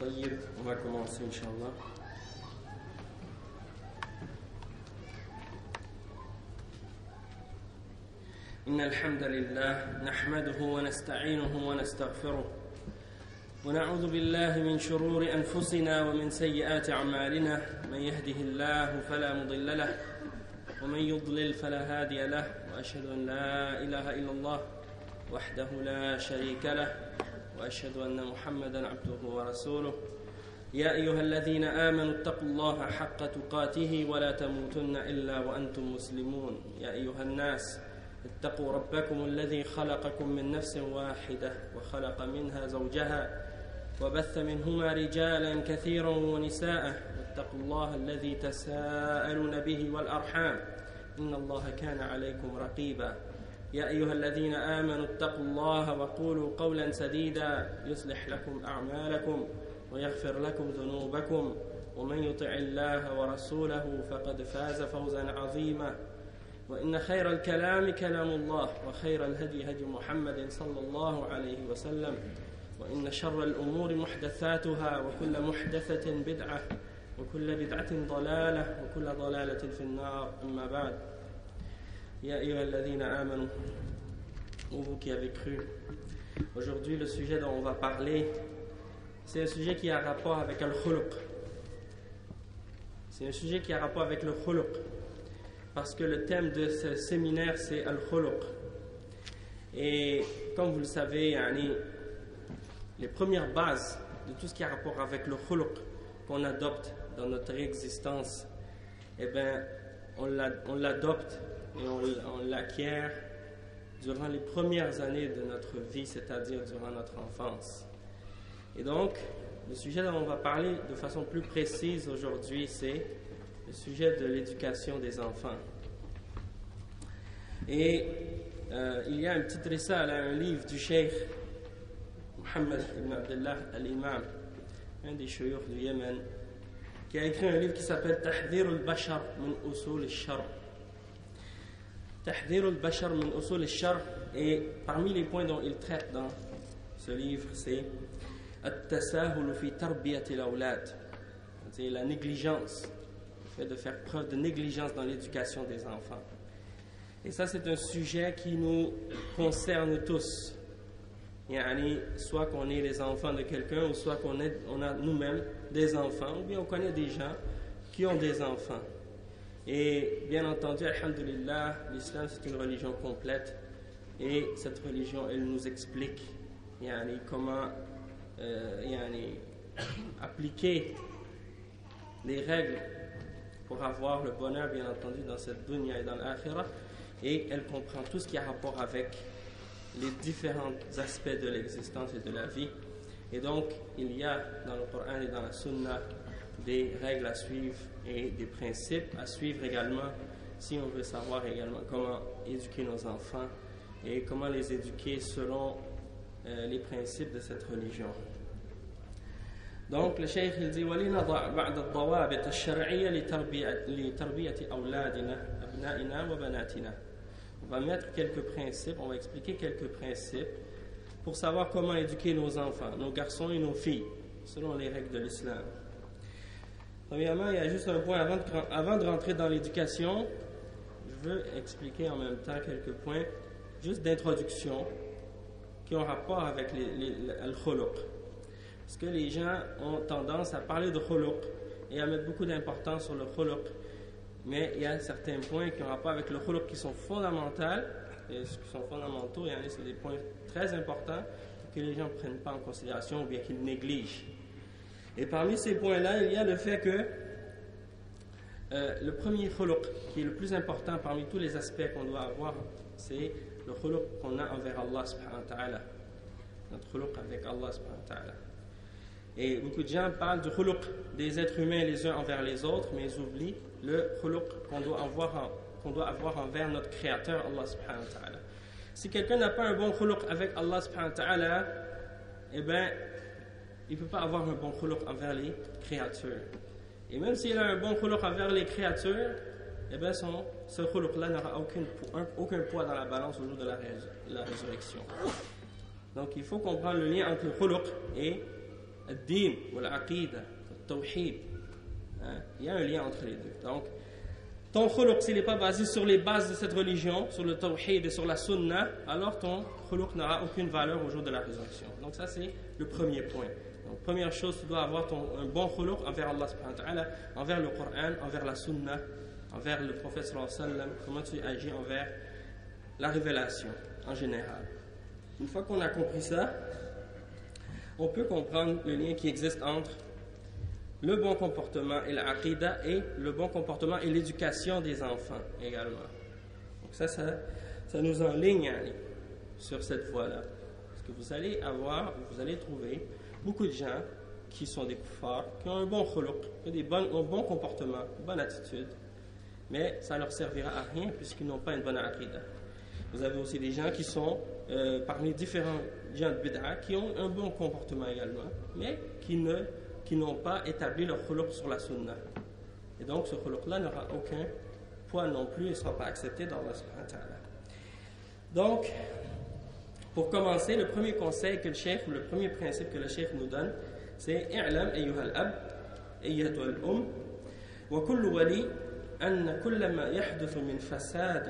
طيب, on va commencer Inch'Allah. إن الحمد لله نحمده ونستعينه ونستغفره ونعوذ بالله من شرور أنفسنا ومن سيئات أعمالنا من يهده الله فلا مضل له ومن يضلل فلا هادي له وأشهد أن لا إله إلا الله وحده لا شريك له وأشهد أن محمدا عبده ورسوله يا أيها الذين آمنوا اتقوا الله حق تقاته ولا تموتن إلا وأنتم مسلمون يا أيها الناس اتقوا ربكم الذي خلقكم من نفس واحدة وخلق منها زوجها وبث منهما رجالا كثيرا ونساء واتقوا الله الذي تساءلون به والأرحام إن الله كان عليكم رقيبا يا أيها الذين آمنوا اتقوا الله وقولوا قولا سديدا يصلح لكم أعمالكم ويغفر لكم ذنوبكم ومن يطع الله ورسوله فقد فاز فوزا عظيما وإن خير الكلام كلام الله وخير الهدي هدي محمد صلى الله عليه وسلم وإن شر الأمور محدثاتها وكل محدثة بدعة وكل بدعة ضلالة وكل ضلالة في النار أما بعد يا أيها الذين آمنوا vous qui avez cru. Aujourd'hui, le sujet dont on va parler, c'est un sujet qui a rapport avec le khuluq. C'est un sujet qui a rapport avec le khuluq. Parce que le thème de ce séminaire, c'est al-khuluq. Et comme vous le savez, les premières bases de tout ce qui a rapport avec le khuluq qu'on adopte dans notre existence, eh bien, on l'adopte et on l'acquiert durant les premières années de notre vie, c'est-à-dire durant notre enfance. Et donc, le sujet dont on va parler de façon plus précise aujourd'hui, c'est le sujet de l'éducation des enfants. Et il y a un petit risale, un livre du Cheikh Mohammed ibn Abdullah al-Imam, un des chouyours du Yémen, qui a écrit un livre qui s'appelle Tahdhir al-Bashar min usul al-Shar. Tahdhir al-Bashar min usul al-Shar, et parmi les points dont il traite dans ce livre, c'est at-tasahul fi tarbiyat al-awlad, c'est la négligence, le fait de faire preuve de négligence dans l'éducation des enfants. Et ça, c'est un sujet qui nous concerne tous. Soit qu'on est les enfants de quelqu'un, ou soit qu'on a nous-mêmes des enfants, ou bien on connaît des gens qui ont des enfants. Et bien entendu, alhamdulillah, l'islam c'est une religion complète, et cette religion, elle nous explique comment appliquer les règles pour avoir le bonheur, bien entendu, dans cette dunya et dans l'akhirah, et elle comprend tout ce qui a rapport avec les différents aspects de l'existence et de la vie. Et donc, il y a dans le Coran et dans la Sunna des règles à suivre et des principes à suivre également, si on veut savoir également comment éduquer nos enfants et comment les éduquer selon les principes de cette religion. Donc, le Cheikh il dit وَلِنَضَعْ بَعْدَ الضَّوَابِطِ الشَّرْعِيَّةِ لِتَرْبِيَةِ أَوْلَادِنَا أَبْنَائِنَا وَبَنَاتِنَا. On va mettre quelques principes, on va expliquer quelques principes pour savoir comment éduquer nos enfants, nos garçons et nos filles, selon les règles de l'islam. Premièrement, il y a juste un point avant de rentrer dans l'éducation, je veux expliquer en même temps quelques points juste d'introduction qui ont rapport avec le khuluq. Parce que les gens ont tendance à parler de khuluq et à mettre beaucoup d'importance sur le khuluq. Mais il y a certains points qui ont rapport avec le khuluq qui sont fondamentaux, c'est des points très importants que les gens ne prennent pas en considération ou bien qu'ils négligent. Et parmi ces points-là, il y a le fait que le premier khuluq, qui est le plus important parmi tous les aspects qu'on doit avoir, c'est le khuluq qu'on a envers Allah subhanahu wa ta'ala. Notre khuluq avec Allah subhanahu wa ta'ala. Et beaucoup de gens parlent du khuluq des êtres humains les uns envers les autres, mais ils oublient le khuluq qu'on doit avoir envers notre Créateur, Allah subhanahu wa ta'ala. Si quelqu'un n'a pas un bon khuluq avec Allah subhanahu wa ta'ala, eh bien, il ne peut pas avoir un bon khuluq envers les créatures. Et même s'il a un bon khuluq envers les créatures, eh bien, ce khuluq-là n'aura aucun poids dans la balance au jour de la résurrection. Donc, il faut comprendre le lien entre le khuluq et ad-din ou l'aqida, le tawhid. Il y a un lien entre les deux. Donc, ton khuluq, s'il n'est pas basé sur les bases de cette religion, sur le tawhid et sur la sunna, alors ton khuluq n'aura aucune valeur au jour de la résurrection. Donc ça, c'est le premier point. Donc, première chose, tu dois avoir un bon khuluq envers Allah subhanahu wa ta'ala, envers le Coran, envers la sunna, envers le prophète sallallahu alayhi wa sallam, comment tu agis envers la révélation en général. Une fois qu'on a compris ça, on peut comprendre le lien qui existe entre le bon comportement et l'aqida et le bon comportement et l'éducation des enfants également. Donc ça nous enligne sur cette voie-là. Parce que vous allez trouver beaucoup de gens qui sont des kuffars, qui ont un bon khuluq, un bon comportement, une bonne attitude, mais ça ne leur servira à rien puisqu'ils n'ont pas une bonne aqida. Vous avez aussi des gens qui sont parmi différents gens de bid'a qui ont un bon comportement également, mais qui n'ont pas établi leur khuluq sur la sunna. Et donc ce khuluq-là n'aura aucun poids non plus et ne sera pas accepté dans Allah subhanahu wa ta'ala. Donc, pour commencer, le premier conseil que le cheikh, ou le premier principe que le cheikh nous donne, c'est i'lam ayyuha al-ab, ayyatuha al-um, wa kullu wali anna kulla ma yahduthu min fasad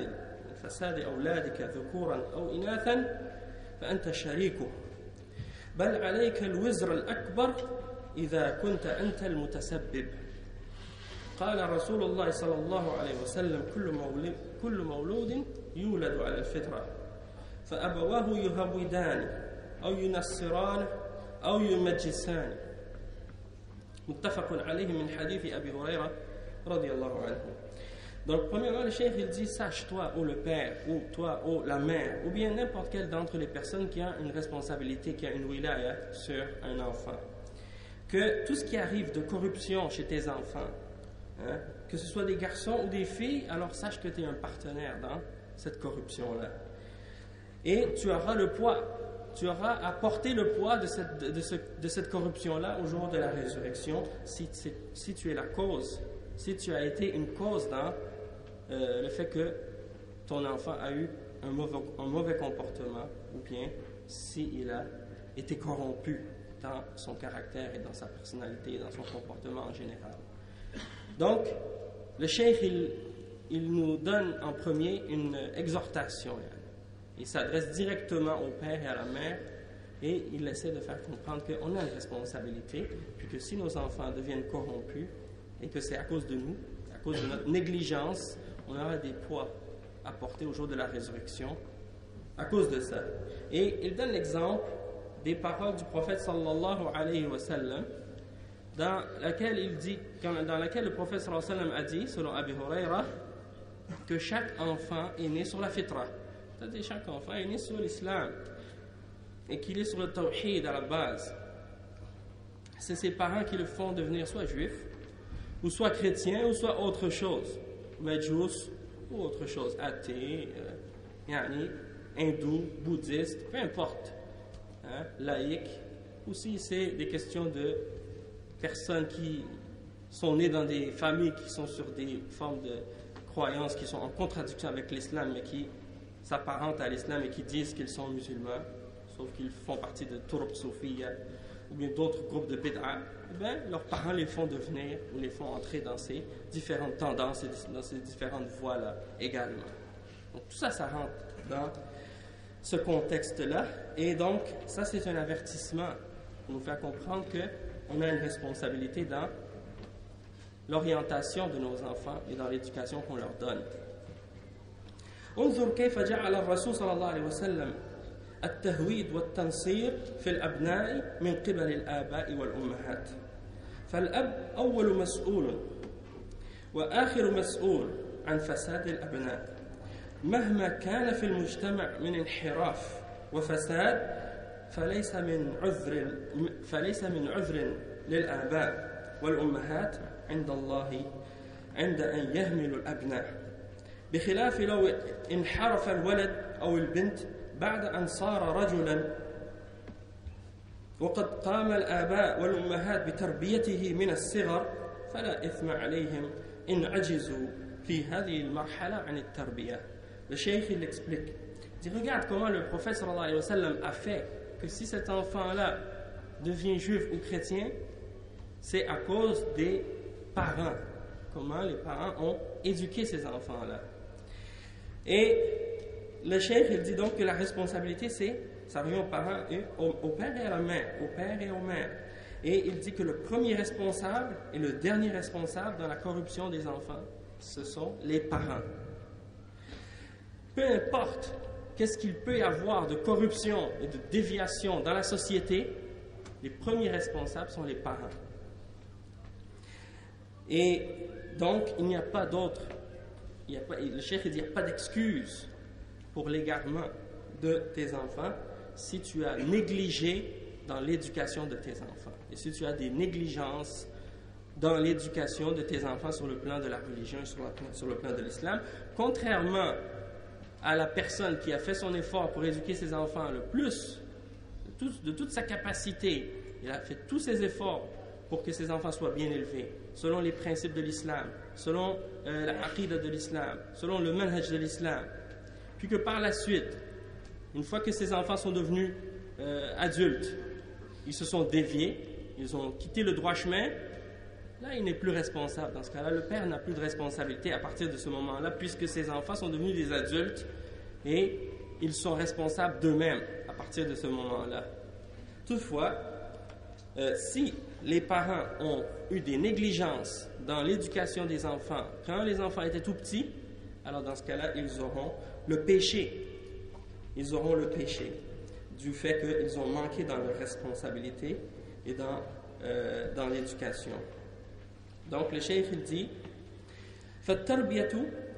awladika dhukuran aw inathan fa anta sharikuh bal alayka al-wizr al-akbar إذا كنت أنت المتسبب. قال رسول الله صلى الله عليه وسلم كل مولود يولد على الفطرة فأبواه يهودان أو ينصران أو يمجسان. متفق عليه من حديث أبي هريرة رضي الله عنه. Donc, premièrement, le cheikh il dit, sache toi, ou le père, ou toi, ou la mère, ou bien n'importe quelle d'entre les personnes qui a une responsabilité, qui a une wilaya sur un enfant, que tout ce qui arrive de corruption chez tes enfants, que ce soit des garçons ou des filles, alors sache que tu es un partenaire dans cette corruption-là. Et tu auras le poids, tu auras à porter le poids de cette corruption-là au jour de la résurrection, si tu es la cause, si tu as été une cause dans le fait que ton enfant a eu un mauvais comportement, ou bien s'il a été corrompu dans son caractère et dans sa personnalité et dans son comportement en général. Donc, le cheikh, il nous donne en premier une exhortation. Il s'adresse directement au père et à la mère et il essaie de faire comprendre qu'on a une responsabilité, puis que si nos enfants deviennent corrompus et que c'est à cause de nous, à cause de notre négligence, on aura des poids à porter au jour de la résurrection à cause de ça. Et il donne l'exemple des paroles du prophète sallallahu alayhi wa sallam, dans laquelle le prophète sallallahu alayhi wa sallam a dit, selon Abi Huraira, que chaque enfant est né sur la fitra. C'est-à-dire chaque enfant est né sur l'islam et qu'il est sur le tawhid à la base. C'est ses parents qui le font devenir soit juif, ou soit chrétien, ou soit autre chose, majous, ou autre chose, athée, hindou, bouddhiste, peu importe. Laïque, ou si c'est des questions de personnes qui sont nées dans des familles qui sont sur des formes de croyances qui sont en contradiction avec l'islam, mais qui s'apparentent à l'islam et qui disent qu'ils sont musulmans, sauf qu'ils font partie de Turb Soufiyya ou bien d'autres groupes de bid'a, leurs parents les font devenir ou les font entrer dans ces différentes tendances et dans ces différentes voies-là également. Donc tout ça, ça rentre dans ce contexte-là, et donc ça c'est un avertissement pour nous faire comprendre qu'on a une responsabilité dans l'orientation de nos enfants et dans l'éducation qu'on leur donne. انظر كيف جعل الرسول صلى الله عليه وسلم التهويد والتنصير في الأبناء من قبل الآباء والأمهات. فالأب أول مسؤول وآخر مسؤول عن فساد الأبناء مهما كان في المجتمع من انحراف وفساد فليس من عذر للآباء والأمهات عند الله عند أن يهملوا الأبناء، بخلاف لو انحرف الولد أو البنت بعد أن صار رجلا وقد قام الآباء والأمهات بتربيته من الصغر فلا إثم عليهم إن عجزوا في هذه المرحلة عن التربية. Le cheikh il explique, il dit regarde comment le prophète sallallahu alayhi wa sallam a fait que si cet enfant-là devient juif ou chrétien, c'est à cause des parents. Comment les parents ont éduqué ces enfants-là. Et le cheikh, il dit donc que la responsabilité, ça revient aux parents, et au père et à la mère, au père et aux mères. Et il dit que le premier responsable et le dernier responsable dans la corruption des enfants, ce sont les parents. Peu importe qu'est-ce qu'il peut y avoir de corruption et de déviation dans la société, les premiers responsables sont les parents. Et donc, il n'y a pas d'autre, le cheikh dit, il n'y a pas d'excuse pour l'égarement de tes enfants si tu as négligé dans l'éducation de tes enfants. Et si tu as des négligences dans l'éducation de tes enfants sur le plan de la religion et sur le plan de l'islam, contrairement à la personne qui a fait son effort pour éduquer ses enfants le plus, de toute sa capacité, il a fait tous ses efforts pour que ses enfants soient bien élevés, selon les principes de l'islam, selon la aqida de l'islam, selon le manhaj de l'islam. Puis que par la suite, une fois que ces enfants sont devenus adultes, ils se sont déviés, ils ont quitté le droit chemin, là, il n'est plus responsable. Dans ce cas-là, le père n'a plus de responsabilité à partir de ce moment-là, puisque ses enfants sont devenus des adultes et ils sont responsables d'eux-mêmes à partir de ce moment-là. Toutefois, si les parents ont eu des négligences dans l'éducation des enfants quand les enfants étaient tout petits, alors dans ce cas-là, ils auront le péché. Ils auront le péché du fait qu'ils ont manqué dans leurs responsabilités et dans l'éducation. Donc le cheikh il dit فالتربية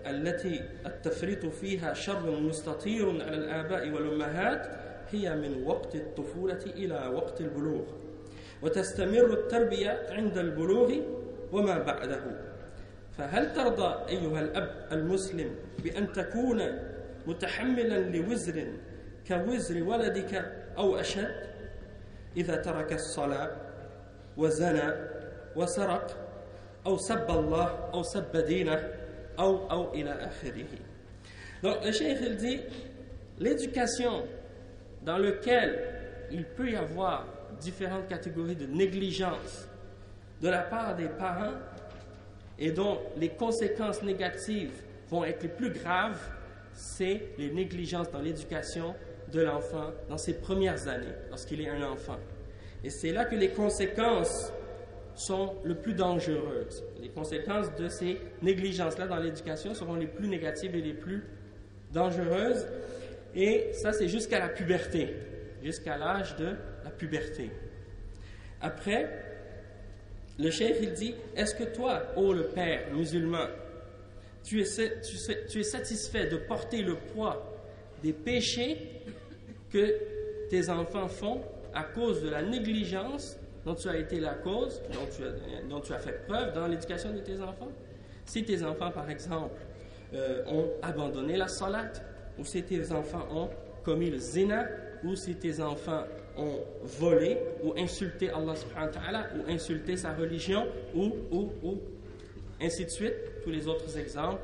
التي التفريط فيها شر مستطير على الآباء والأمهات هي من وقت الطفولة إلى وقت البلوغ وتستمر التربية عند البلوغ وما بعده فهل ترضى أيها الأب المسلم بأن تكون متحملا لوزر كوزر ولدك أو أشد إذا ترك الصلاة وزنى وسرق أو سب الله أو سب دينه أو إلى آخره. Donc le cheikh il dit l'éducation dans laquelle il peut y avoir différentes catégories de négligence de la part des parents et dont les conséquences négatives vont être les plus graves, c'est les négligences dans l'éducation de l'enfant dans ses premières années, lorsqu'il est un enfant. Et c'est là que les conséquences sont le plus dangereuses. Les conséquences de ces négligences-là dans l'éducation seront les plus négatives et les plus dangereuses. Et ça, c'est jusqu'à la puberté, jusqu'à l'âge de la puberté. Après, le cheikh, il dit, est-ce que toi, ô le père musulman, tu es satisfait de porter le poids des péchés que tes enfants font à cause de la négligence dont tu as été la cause, dont tu as fait preuve dans l'éducation de tes enfants? Si tes enfants, par exemple, ont abandonné la salat, ou si tes enfants ont commis le zina, ou si tes enfants ont volé, ou insulté Allah subhanahu wa ta'ala, ou insulté sa religion, ou ainsi de suite, tous les autres exemples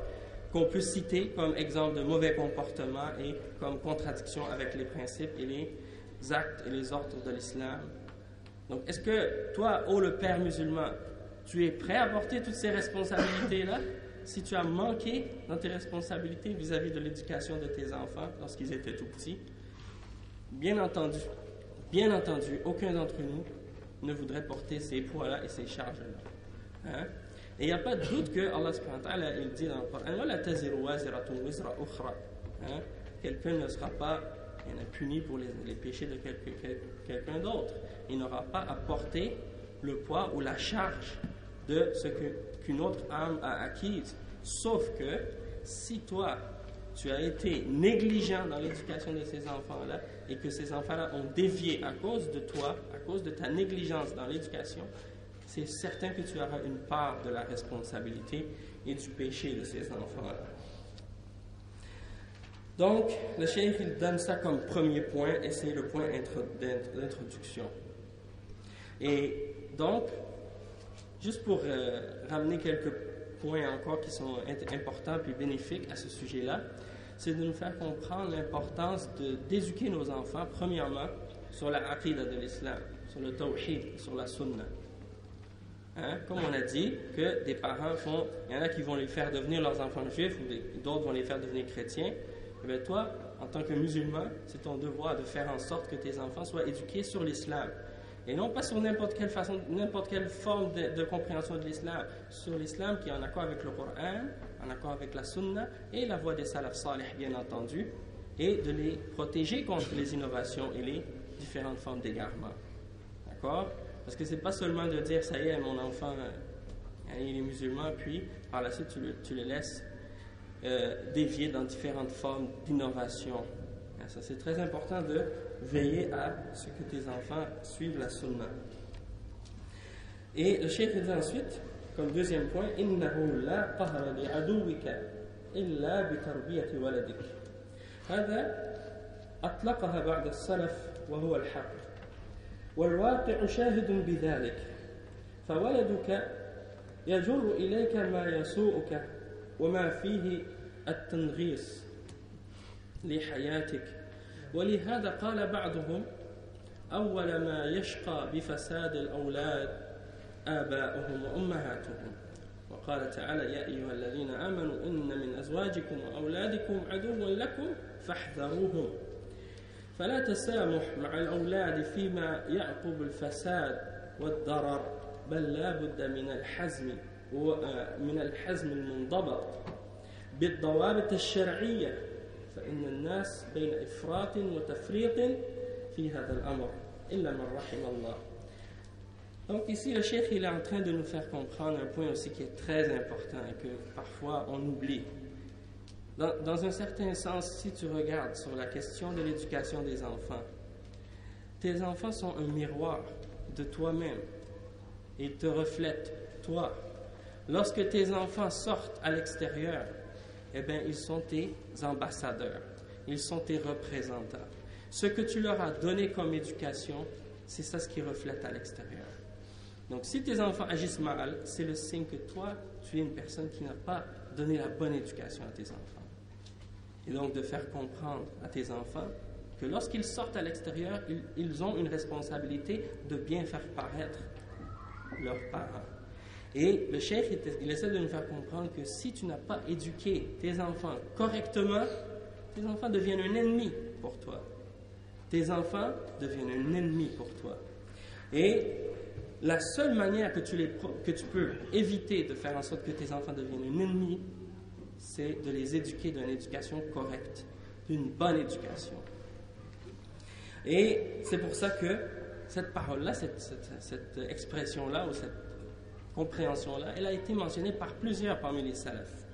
qu'on peut citer comme exemple de mauvais comportement et comme contradiction avec les principes et les actes et les ordres de l'islam. Donc, est-ce que toi, ô le père musulman, tu es prêt à porter toutes ces responsabilités-là si tu as manqué dans tes responsabilités vis-à-vis de l'éducation de tes enfants lorsqu'ils étaient tout petits? Bien entendu, aucun d'entre nous ne voudrait porter ces poids-là et ces charges-là. Hein? Et il n'y a pas de doute que Allah subhanahu wa ta'ala, il dit dans le Coran, quelqu'un ne sera pas puni pour les péchés de quelqu'un d'autre. Il n'aura pas à porter le poids ou la charge de ce qu'une autre âme a acquise. Sauf que si toi, tu as été négligent dans l'éducation de ces enfants-là et que ces enfants-là ont dévié à cause de toi, à cause de ta négligence dans l'éducation, c'est certain que tu auras une part de la responsabilité et du péché de ces enfants-là. Donc, le cheikh, il donne ça comme premier point, et c'est le point d'introduction. Et donc, juste pour ramener quelques points encore qui sont importants et bénéfiques à ce sujet-là, c'est de nous faire comprendre l'importance d'éduquer nos enfants, premièrement, sur la aqida de l'islam, sur le tawhid, sur la sunna. Hein? Comme on a dit que des parents font, il y en a qui vont les faire devenir leurs enfants juifs, ou d'autres vont les faire devenir chrétiens. Et bien toi, en tant que musulman, c'est ton devoir de faire en sorte que tes enfants soient éduqués sur l'islam. Et non pas sur n'importe quelle façon, n'importe quelle forme de compréhension de l'islam, sur l'islam qui est en accord avec le Coran, en accord avec la sunna et la voie des salaf salih, bien entendu, et de les protéger contre les innovations et les différentes formes d'égarement. D'accord? Parce que c'est pas seulement de dire, ça y est, mon enfant, il est musulman, puis par la suite, tu le laisses dévier dans différentes formes d'innovation. Ça, c'est très important de veiller à ce que tes enfants suivent la sunna. Et le cheikh dit ensuite, comme deuxième point, إِنَّهُ لَا قَهْرَ لِعَدُوِّكَ إِلَّا بِتَرْبِيَةِ وَلَدِكَ. هذا أطلقها بعض السلف وهو الحق، والواقع شاهد بذلك، فولدك يجر إليك ما يسوءك وما فيه التنغيص لحياتك. ولهذا قال بعضهم أول ما يشقى بفساد الأولاد آباؤهم وأمهاتهم، وقال تعالى يا أيها الذين آمنوا إن من أزواجكم وأولادكم عدوا لكم فاحذروهم. فلا تسامح مع الأولاد فيما يعقب الفساد والضرر، بل لا بد من الحزم المنضبط بالضوابط الشرعية، فإن الناس بين إفراط وتفريط في هذا الأمر إلا من رحم الله. Donc ici, le cheikh il est en train de nous faire comprendre un point aussi qui est très important et que parfois on oublie. Dans un certain sens, si tu regardes sur la question de l'éducation des enfants, tes enfants sont un miroir de toi-même. Ils te reflètent, toi. Lorsque tes enfants sortent à l'extérieur, eh bien, ils sont tes ambassadeurs, ils sont tes représentants. Ce que tu leur as donné comme éducation, c'est ça ce qui reflète à l'extérieur. Donc, si tes enfants agissent mal, c'est le signe que toi, tu es une personne qui n'a pas donné la bonne éducation à tes enfants. Et donc, de faire comprendre à tes enfants que lorsqu'ils sortent à l'extérieur, ils ont une responsabilité de bien faire paraître leurs parents. Et le cheikh, il essaie de nous faire comprendre que si tu n'as pas éduqué tes enfants correctement, tes enfants deviennent un ennemi pour toi. Tes enfants deviennent un ennemi pour toi. Et la seule manière que tu peux éviter de faire en sorte que tes enfants deviennent un ennemi, c'est de les éduquer d'une éducation correcte, d'une bonne éducation. Et c'est pour ça que cette parole-là, cette expression-là, ou cette compréhension-là, elle a été mentionnée par plusieurs parmi les salafs.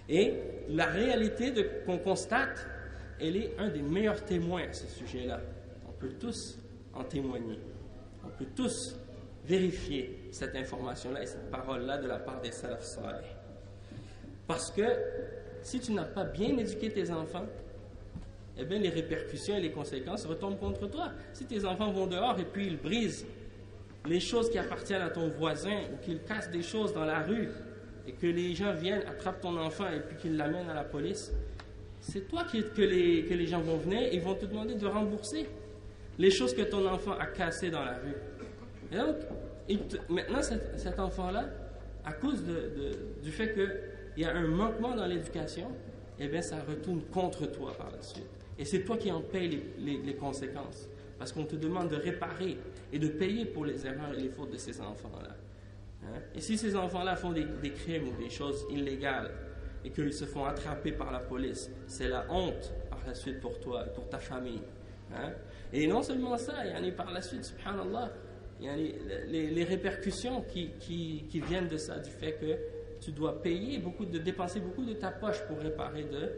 Et la réalité qu'on constate, elle est un des meilleurs témoins à ce sujet-là. On peut tous en témoigner. On peut tous vérifier cette information-là et cette parole-là de la part des salafs salih. Parce que si tu n'as pas bien éduqué tes enfants, eh bien les répercussions et les conséquences retombent contre toi. Si tes enfants vont dehors et puis ils brisent les choses qui appartiennent à ton voisin ou qu'ils cassent des choses dans la rue et que les gens viennent, attrapent ton enfant et puis qu'ils l'amènent à la police, c'est toi que les gens vont venir et ils vont te demander de rembourser les choses que ton enfant a cassées dans la rue. Et donc, maintenant cet enfant-là, à cause du fait qu'il y a un manquement dans l'éducation, eh bien ça retourne contre toi par la suite. Et c'est toi qui en payes les conséquences. Parce qu'on te demande de réparer et de payer pour les erreurs et les fautes de ces enfants-là. Hein? Et si ces enfants-là font des crimes ou des choses illégales et qu'ils se font attraper par la police, c'est la honte par la suite pour toi et pour ta famille. Hein? Et non seulement ça, il y en a par la suite, subhanallah, il y a les répercussions qui viennent de ça, du fait que tu dois dépenser beaucoup de ta poche pour réparer de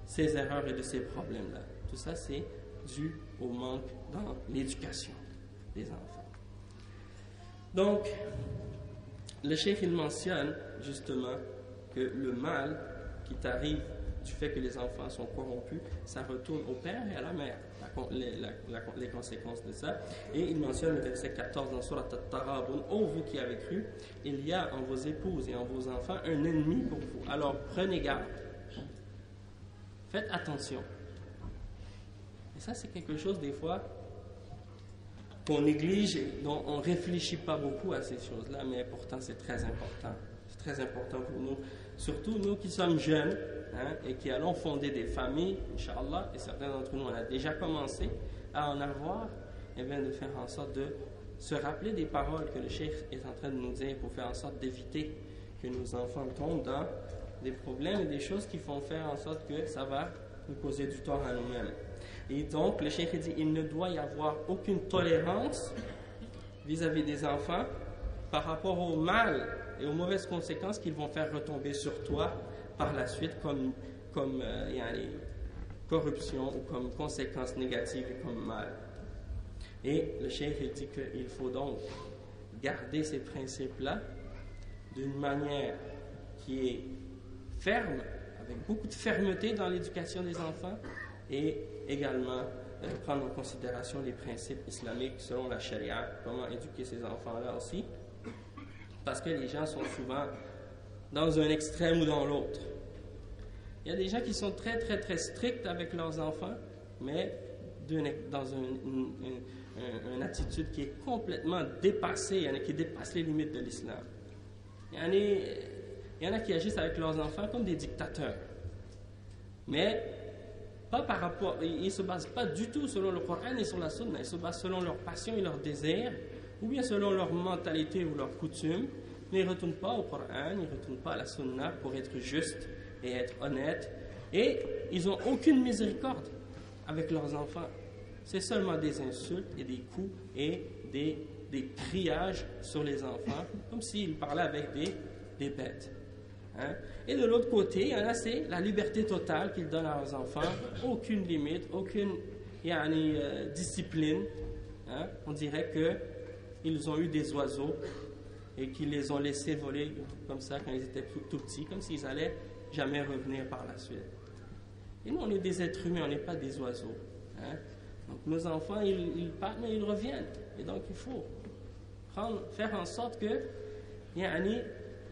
ces erreurs et de ces problèmes-là. Tout ça, c'est dû au manque dans l'éducation des enfants. Donc, le cheikh il mentionne justement que le mal qui t'arrive du fait que les enfants sont corrompus, ça retourne au père et à la mère, les conséquences de ça. Et il mentionne le verset 14 dans Surat At-Taghabun: ô vous qui avez cru, il y a en vos épouses et en vos enfants un ennemi pour vous. Alors prenez garde. Faites attention. Et ça, c'est quelque chose, des fois, qu'on néglige, dont on ne réfléchit pas beaucoup à ces choses-là, mais pourtant c'est très important. C'est très important pour nous, surtout nous qui sommes jeunes et qui allons fonder des familles, Inch'Allah, et certains d'entre nous on a déjà commencé à en avoir, et bien de faire en sorte de se rappeler des paroles que le cheikh est en train de nous dire pour faire en sorte d'éviter que nos enfants tombent dans des problèmes et des choses qui font faire en sorte que ça va nous causer du tort à nous-mêmes. Et donc, le cheikh dit il ne doit y avoir aucune tolérance vis-à-vis des enfants par rapport au mal et aux mauvaises conséquences qu'ils vont faire retomber sur toi par la suite comme corruption ou comme conséquences négatives et comme mal. Et le cheikh dit qu'il faut donc garder ces principes-là d'une manière qui est ferme, avec beaucoup de fermeté dans l'éducation des enfants, et également prendre en considération les principes islamiques selon la charia, comment éduquer ces enfants-là aussi, parce que les gens sont souvent dans un extrême ou dans l'autre. Il y a des gens qui sont très très très stricts avec leurs enfants, mais dans une attitude qui est complètement dépassée, qui dépasse les limites de l'islam. Il y en a qui agissent avec leurs enfants comme des dictateurs. Mais pas par rapport, ils ne se basent pas du tout selon le Coran et sur la Sunna. Ils se basent selon leur passion et leurs désirs, ou bien selon leur mentalité ou leurs coutumes. Mais ils ne retournent pas au Coran, ils ne retournent pas à la Sunna pour être justes et être honnêtes. Et ils n'ont aucune miséricorde avec leurs enfants. C'est seulement des insultes et des coups et des criages sur les enfants, comme s'ils parlaient avec des bêtes. Et de l'autre côté, il y en a, c'est la liberté totale qu'ils donnent à leurs enfants, aucune limite, aucune discipline. On dirait qu'ils ont eu des oiseaux et qu'ils les ont laissés voler comme ça quand ils étaient tout petits, comme s'ils n'allaient jamais revenir par la suite. Et nous, on est des êtres humains, on n'est pas des oiseaux. Donc nos enfants, ils partent, mais ils reviennent. Et donc il faut faire en sorte que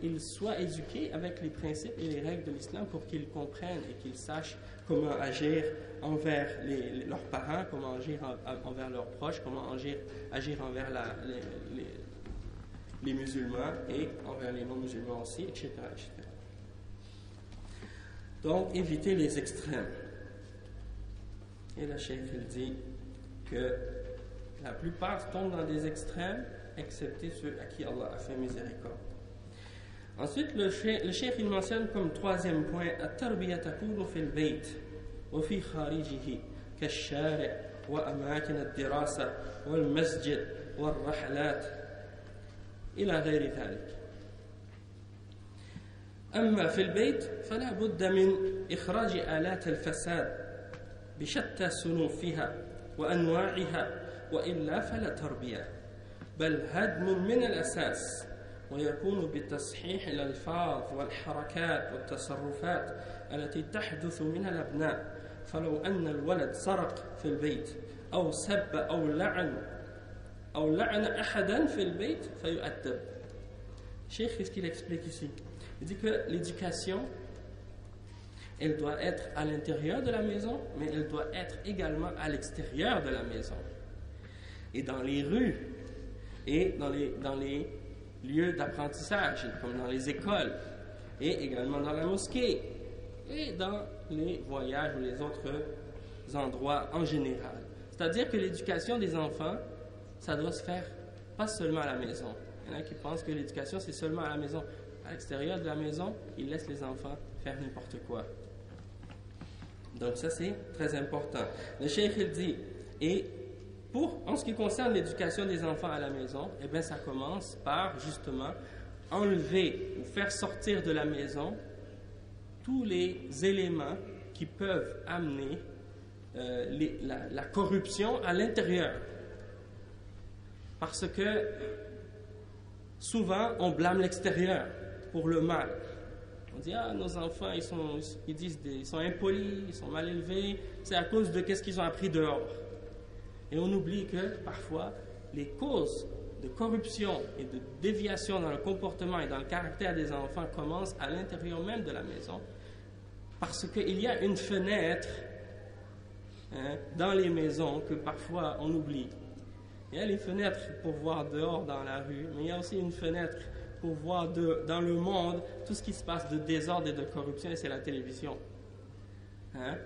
ils soient éduqués avec les principes et les règles de l'islam pour qu'ils comprennent et qu'ils sachent comment agir envers leurs parents, comment agir envers leurs proches, comment agir envers les musulmans et envers les non-musulmans aussi, etc., etc. Donc, éviter les extrêmes. Et le cheikh il dit que la plupart tombent dans des extrêmes, excepté ceux à qui Allah a fait miséricorde. Ensuite, le cheikh il mentionne comme troisième point التربية تكون في البيت وفي خارجه كالشارع وأماكن الدراسة والمسجد والرحلات إلى غير ذلك. أما في البيت فلا بد من إخراج آلات الفساد بشتى صنوفها وأنواعها وإلا فلا تربية بل هدم من الأساس ويكون بتصحيح الألفاظ والحركات والتصرفات التي تحدث من الأبناء فلو أن الولد سرق في البيت أو سب أو لعن أحدا في البيت فيؤدب. Cheikh, qu'est-ce qu'il explique ici? Il dit que l'éducation, elle doit être à l'intérieur de la maison, mais elle doit être également à l'extérieur de la maison. Et dans les rues, et dans les lieux d'apprentissage, comme dans les écoles, et également dans la mosquée, et dans les voyages ou les autres endroits en général. C'est-à-dire que l'éducation des enfants, ça doit se faire pas seulement à la maison. Il y en a qui pensent que l'éducation, c'est seulement à la maison. À l'extérieur de la maison, ils laissent les enfants faire n'importe quoi. Donc ça, c'est très important. Le cheikh, il dit, et en ce qui concerne l'éducation des enfants à la maison, eh bien, ça commence par, justement, enlever ou faire sortir de la maison tous les éléments qui peuvent amener la corruption à l'intérieur. Parce que souvent, on blâme l'extérieur pour le mal. On dit, nos enfants, ils sont impolis, ils sont mal élevés, c'est à cause de qu'est-ce qu'ils ont appris dehors. Et on oublie que, parfois, les causes de corruption et de déviation dans le comportement et dans le caractère des enfants commencent à l'intérieur même de la maison, parce qu'il y a une fenêtre dans les maisons que parfois on oublie. Il y a les fenêtres pour voir dehors dans la rue, mais il y a aussi une fenêtre pour voir dans le monde tout ce qui se passe de désordre et de corruption, et c'est la télévision. Hein?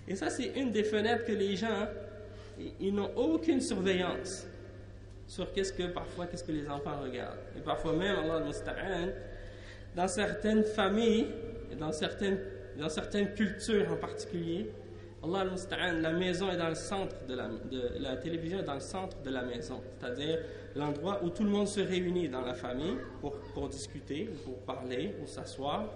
Et ça, c'est une des fenêtres que les gens, ils n'ont aucune surveillance sur qu'est-ce que les enfants regardent. Et parfois même, Allah al-Musta'an, dans certaines familles, et dans certaines cultures en particulier, Allah al-Musta'an, la maison est dans le centre la télévision est dans le centre de la maison, c'est-à-dire l'endroit où tout le monde se réunit dans la famille pour discuter, pour parler, pour s'asseoir,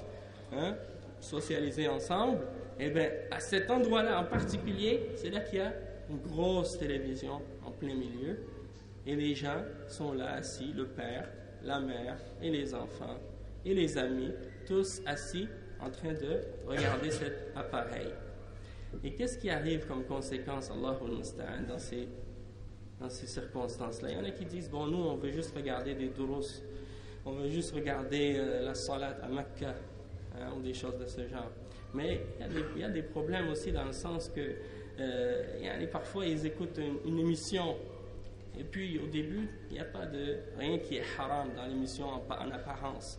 hein, socialiser ensemble. Et bien, à cet endroit-là en particulier, c'est là qu'il y a une grosse télévision en plein milieu, et les gens sont là assis, le père, la mère et les enfants et les amis, tous assis en train de regarder cet appareil. Et qu'est-ce qui arrive comme conséquence, Allahul Musta'an, dans ces circonstances-là? Il y en a qui disent, bon, nous, on veut juste regarder des durus, on veut juste regarder la salat à Mecca, hein, ou des choses de ce genre. Mais il y a des problèmes aussi dans le sens que parfois, ils écoutent une émission, et puis au début, il n'y a pas de rien qui est haram dans l'émission en apparence.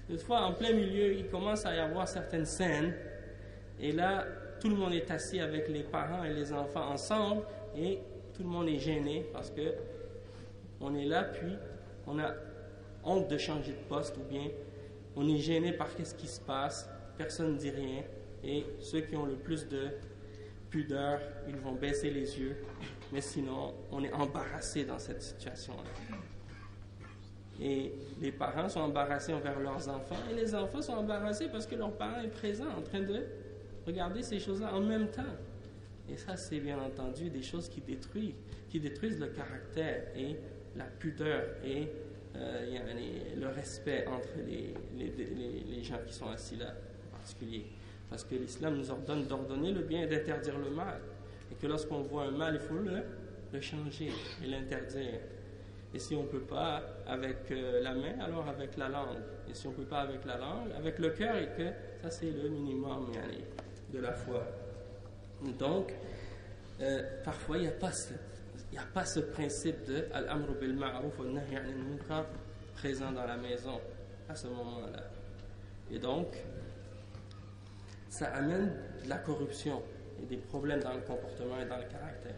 Toutefois, en plein milieu, il commence à y avoir certaines scènes, et là, tout le monde est assis avec les parents et les enfants ensemble, et tout le monde est gêné parce que on est là, puis on a honte de changer de poste, ou bien on est gêné par ce qui se passe, personne ne dit rien, et ceux qui ont le plus de pudeur, ils vont baisser les yeux, mais sinon, on est embarrassé dans cette situation-là. Et les parents sont embarrassés envers leurs enfants, et les enfants sont embarrassés parce que leur parent est présent en train de regarder ces choses-là en même temps. Et ça, c'est bien entendu des choses qui détruisent le caractère et la pudeur et le respect entre les gens qui sont assis là en particulier. Parce que l'islam nous ordonne d'ordonner le bien et d'interdire le mal. Et que lorsqu'on voit un mal, il faut le changer et l'interdire. Et si on ne peut pas avec la main, alors avec la langue. Et si on ne peut pas avec la langue, avec le cœur, et que ça c'est le minimum de la foi. Donc, parfois il n'y a pas ce principe de al-amru bil ma'ruf wa nahy 'anil munkar présent dans la maison à ce moment-là. Et donc, ça amène de la corruption et des problèmes dans le comportement et dans le caractère.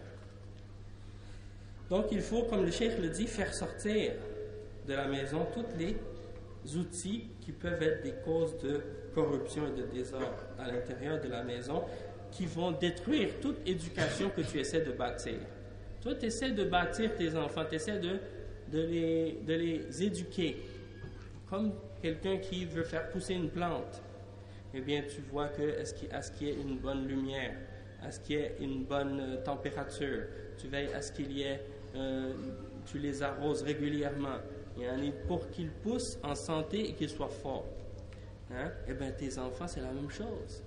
Donc, il faut, comme le cheikh le dit, faire sortir de la maison tous les outils qui peuvent être des causes de corruption et de désordre à l'intérieur de la maison, qui vont détruire toute éducation que tu essaies de bâtir. Toi, tu essaies de bâtir tes enfants, tu essaies de les éduquer, comme quelqu'un qui veut faire pousser une plante. Eh bien, tu vois à ce qu'il y ait une bonne lumière, à ce qu'il y ait une bonne température, tu veilles à ce qu'il y ait, tu les arroses régulièrement, pour qu'ils poussent en santé et qu'ils soient forts. Hein? Eh bien, tes enfants, c'est la même chose.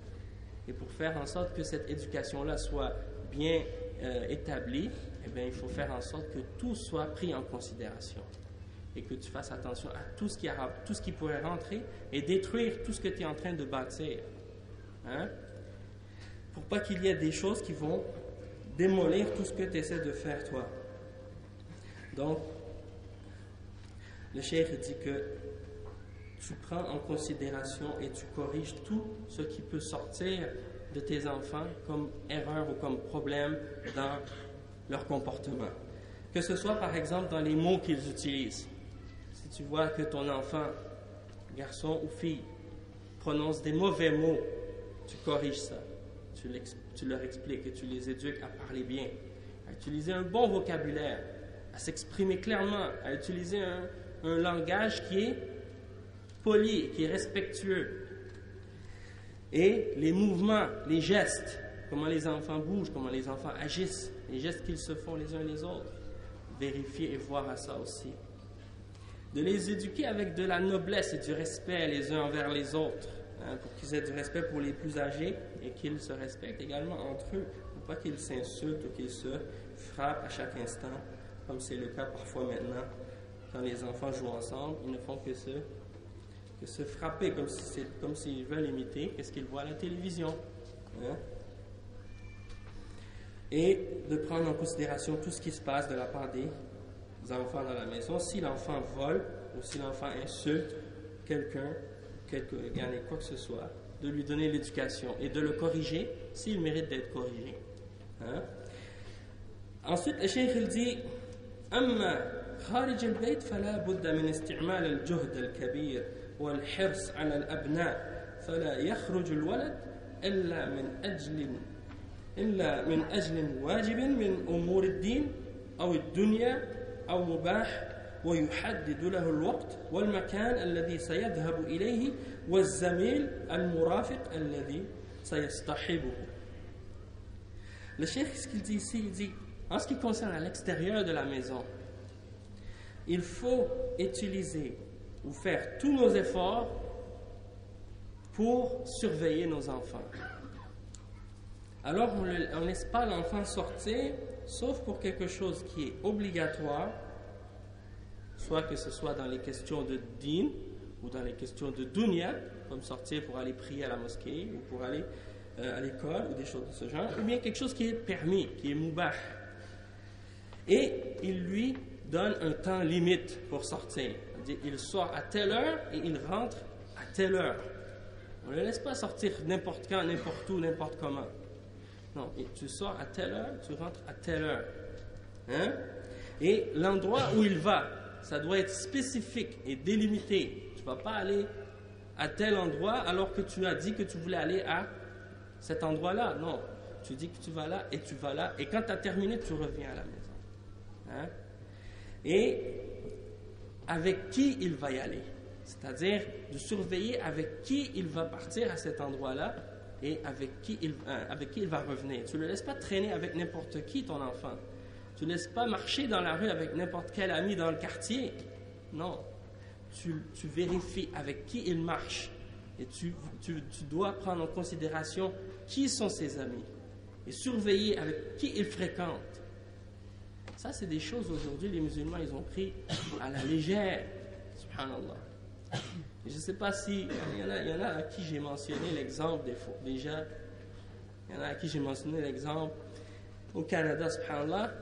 Et pour faire en sorte que cette éducation-là soit bien établie, eh bien, il faut faire en sorte que tout soit pris en considération. Et que tu fasses attention à tout ce qui pourrait rentrer et détruire tout ce que tu es en train de bâtir. Hein? Pour pas qu'il y ait des choses qui vont démolir tout ce que tu essaies de faire toi. Donc, le cheikh dit que tu prends en considération et tu corriges tout ce qui peut sortir de tes enfants comme erreur ou comme problème dans leur comportement. Que ce soit par exemple dans les mots qu'ils utilisent. Si tu vois que ton enfant, garçon ou fille, prononce des mauvais mots, tu corriges ça. Tu leur expliques et tu les éduques à parler bien, à utiliser un bon vocabulaire, à s'exprimer clairement, à utiliser un langage qui est poli, qui est respectueux. Et les mouvements, les gestes, comment les enfants bougent, comment les enfants agissent, les gestes qu'ils se font les uns les autres, vérifier et voir à ça aussi. De les éduquer avec de la noblesse et du respect les uns envers les autres, hein, pour qu'ils aient du respect pour les plus âgés et qu'ils se respectent également entre eux, pour pas qu'ils s'insultent ou qu'ils se frappent à chaque instant, comme c'est le cas parfois maintenant. Quand les enfants jouent ensemble, ils ne font que se frapper, comme s'ils veulent imiter ce qu'ils voient à la télévision. Hein? et de prendre en considération tout ce qui se passe de la part des enfants dans la maison. Si l'enfant vole ou si l'enfant insulte quelqu'un, quoi que ce soit, de lui donner l'éducation et de le corriger s'il mérite d'être corrigé. Hein? Ensuite, le cheikh il dit أما خارج البيت فلا بد من استعمال الجهد الكبير والحرص على الأبناء فلا يخرج الولد إلا من أجل واجب من أمور الدين أو الدنيا أو مباح ويحدد له الوقت والمكان الذي سيذهب إليه والزميل المرافق الذي سيصطحبه. Le cheikh, ce qu'il dit ici, il dit, en ce qui concerne à l'extérieur de la maison, il faut utiliser ou faire tous nos efforts pour surveiller nos enfants. Alors, on ne laisse pas l'enfant sortir, sauf pour quelque chose qui est obligatoire, soit que ce soit dans les questions de din ou dans les questions de dunya, comme sortir pour aller prier à la mosquée ou pour aller à l'école ou des choses de ce genre, ou bien quelque chose qui est permis, qui est mubah. Et il lui donne un temps limite pour sortir. Il sort à telle heure et il rentre à telle heure. On ne le laisse pas sortir n'importe quand, n'importe où, n'importe comment. Non, tu sors à telle heure, tu rentres à telle heure. Hein? Et l'endroit où il va, ça doit être spécifique et délimité. Tu ne vas pas aller à tel endroit alors que tu as dit que tu voulais aller à cet endroit-là. Non, tu dis que tu vas là et tu vas là. Et quand tu as terminé, tu reviens à la maison. Hein? Et avec qui il va y aller. C'est-à-dire de surveiller avec qui il va partir à cet endroit-là et avec qui il va revenir. Tu ne le laisses pas traîner avec n'importe qui, ton enfant. Tu ne laisses pas marcher dans la rue avec n'importe quel ami dans le quartier. Non. Tu vérifies avec qui il marche. Et tu dois prendre en considération qui sont ses amis. Et surveiller avec qui il fréquente. Ça, c'est des choses aujourd'hui, les musulmans, ils ont pris à la légère. Subhanallah. Je ne sais pas si... Il y en a à qui j'ai mentionné l'exemple déjà. Il y en a à qui j'ai mentionné l'exemple. Au Canada, subhanallah,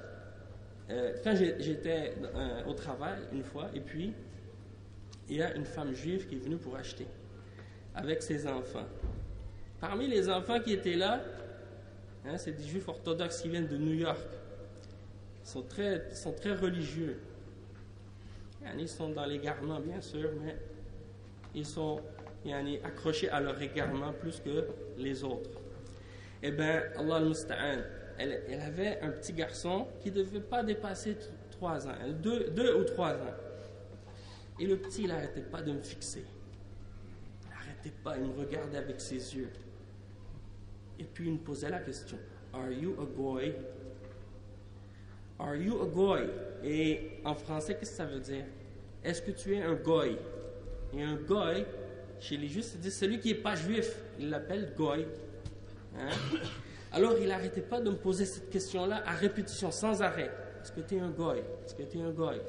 quand j'étais au travail une fois, et puis il y a une femme juive qui est venue pour acheter avec ses enfants. Parmi les enfants qui étaient là, c'est des juifs orthodoxes qui viennent de New York. Ils sont très religieux. Ils sont dans l'égarement, bien sûr, mais ils sont accrochés à leur égarement plus que les autres. Eh bien, Allah al-Musta'an, elle avait un petit garçon qui ne devait pas dépasser 3 ans, 2 ou 3 ans. Et le petit, il n'arrêtait pas de me fixer. Il n'arrêtait pas, il me regardait avec ses yeux. Et puis il me posait la question, Are you a goy? Are you a goy? Et en français, qu'est-ce que ça veut dire? Est-ce que tu es un goy? Et un goy, chez les juifs, c'est celui qui n'est pas juif. Il l'appelle goy. Hein? Alors, il n'arrêtait pas de me poser cette question-là à répétition, sans arrêt. Est-ce que tu es un goy? Est-ce que tu es un goy?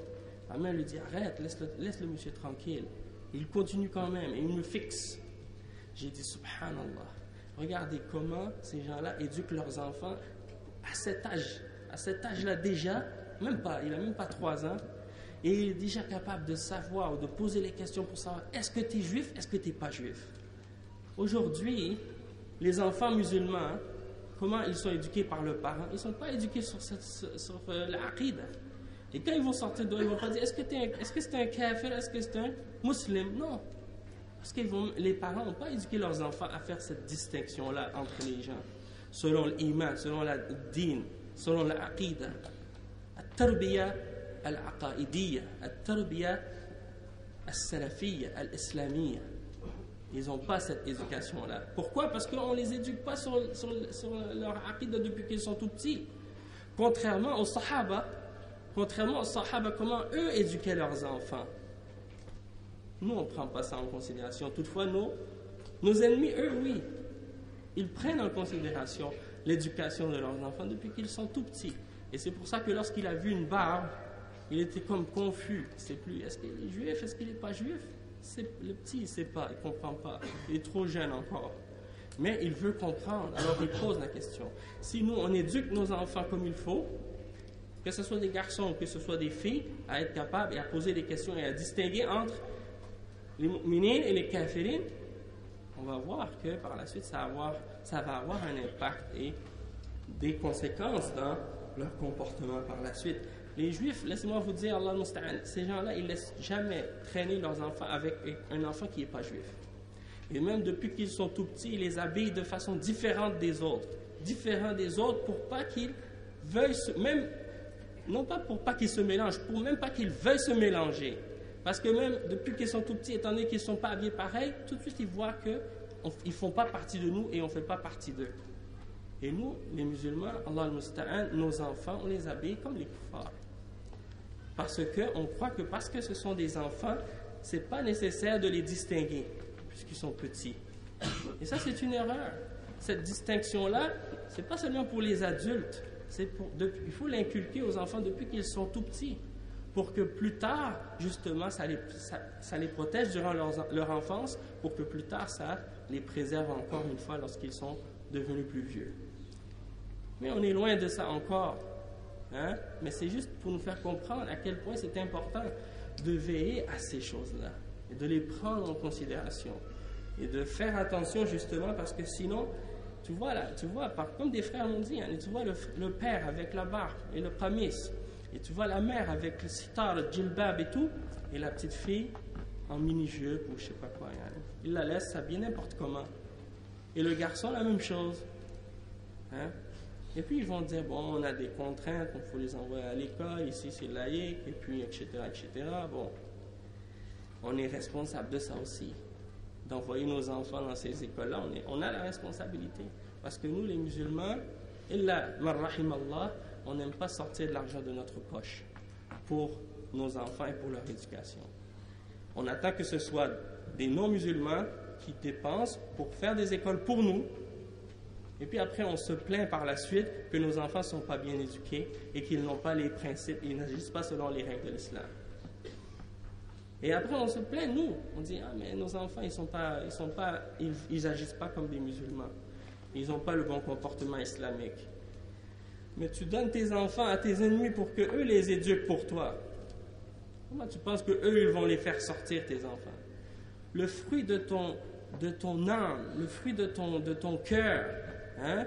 Ma mère lui dit, arrête, laisse le monsieur tranquille. Il continue quand même et il me fixe. J'ai dit, subhanallah, regardez comment ces gens-là éduquent leurs enfants à cet âge. À cet âge-là déjà, il n'a même pas 3 ans, et il est déjà capable de savoir ou de poser les questions pour savoir est-ce que tu es juif, est-ce que tu n'es pas juif. Aujourd'hui, les enfants musulmans, comment ils sont éduqués par leurs parents? Ils ne sont pas éduqués sur l'aqida. Et quand ils vont sortir dehors, ils ne vont pas dire est-ce que c'est un kafir, est-ce que c'est un musulman? Non. Parce que les parents n'ont pas éduqué leurs enfants à faire cette distinction-là entre les gens, selon l'iman, selon la din, selon l'aqida. Al-tarbiya al-aqaidiyya, al-tarbiya al-salafiyya, al-islamiyya. Ils n'ont pas cette éducation-là. Pourquoi? Parce qu'on ne les éduque pas sur leur aqida depuis qu'ils sont tout petits. Contrairement aux sahaba, comment eux éduquaient leurs enfants. Nous, on ne prend pas ça en considération. Toutefois, nos ennemis, eux, oui. Ils prennent en considération l'éducation de leurs enfants depuis qu'ils sont tout petits. Et c'est pour ça que lorsqu'il a vu une barbe, il était comme confus. Il ne sait plus, est-ce qu'il est juif, est-ce qu'il n'est pas juif? Le petit, il ne sait pas, il ne comprend pas. Il est trop jeune encore. Mais il veut comprendre, alors il pose la question. Si nous, on éduque nos enfants comme il faut, que ce soit des garçons, que ce soit des filles, à être capables et à poser des questions et à distinguer entre les mu'minines et les kafirines, on va voir que par la suite, ça va avoir un impact et des conséquences dans leur comportement par la suite. Les juifs, laissez-moi vous dire, Allah al-Musta'an, ces gens-là, ils ne laissent jamais traîner leurs enfants avec un enfant qui n'est pas juif. Et même depuis qu'ils sont tout petits, ils les habillent de façon différente des autres. Différents des autres pour pas qu'ils veuillent non pas pour pas qu'ils se mélangent, pour même pas qu'ils veuillent se mélanger. Parce que même depuis qu'ils sont tout petits, étant donné qu'ils ne sont pas habillés pareil, tout de suite ils voient qu'ils ne font pas partie de nous et on ne fait pas partie d'eux. Et nous, les musulmans, Allah al-Musta'an, nos enfants, on les habille comme les kuffars. Parce qu'on croit que parce que ce sont des enfants, ce n'est pas nécessaire de les distinguer, puisqu'ils sont petits. Et ça, c'est une erreur. Cette distinction-là, ce n'est pas seulement pour les adultes. Il faut l'inculquer aux enfants depuis qu'ils sont tout petits, pour que plus tard, justement, ça les protège durant leur enfance, pour que plus tard, ça les préserve encore une fois lorsqu'ils sont devenus plus vieux. Mais on est loin de ça encore. Hein? Mais c'est juste pour nous faire comprendre à quel point c'est important de veiller à ces choses-là et de les prendre en considération et de faire attention justement parce que sinon, tu vois, comme des frères m'ont dit, hein, tu vois le père avec la barbe et le qamis, et tu vois la mère avec le sitar, le djilbab et tout, et la petite fille en mini-jupe ou je sais pas quoi. Hein. Il la laisse s'habiller n'importe comment. Et le garçon, la même chose. Hein? Et puis ils vont dire, bon, on a des contraintes, il faut les envoyer à l'école, ici c'est laïque, et puis etc. Bon, on est responsable de ça aussi. D'envoyer nos enfants dans ces écoles-là, on a la responsabilité. Parce que nous, les musulmans, illa man rahimallah, on n'aime pas sortir de l'argent de notre poche pour nos enfants et pour leur éducation. On attend que ce soit des non-musulmans qui dépensent pour faire des écoles pour nous. Et puis après, on se plaint par la suite que nos enfants ne sont pas bien éduqués et qu'ils n'ont pas les principes, ils n'agissent pas selon les règles de l'islam. Et après, on se plaint, nous. On dit, ah, mais nos enfants, ils agissent pas comme des musulmans. Ils n'ont pas le bon comportement islamique. Mais tu donnes tes enfants à tes ennemis pour qu'eux les éduquent pour toi. Comment tu penses qu'eux, ils vont les faire sortir, tes enfants? Le fruit de ton âme, le fruit de ton cœur, hein?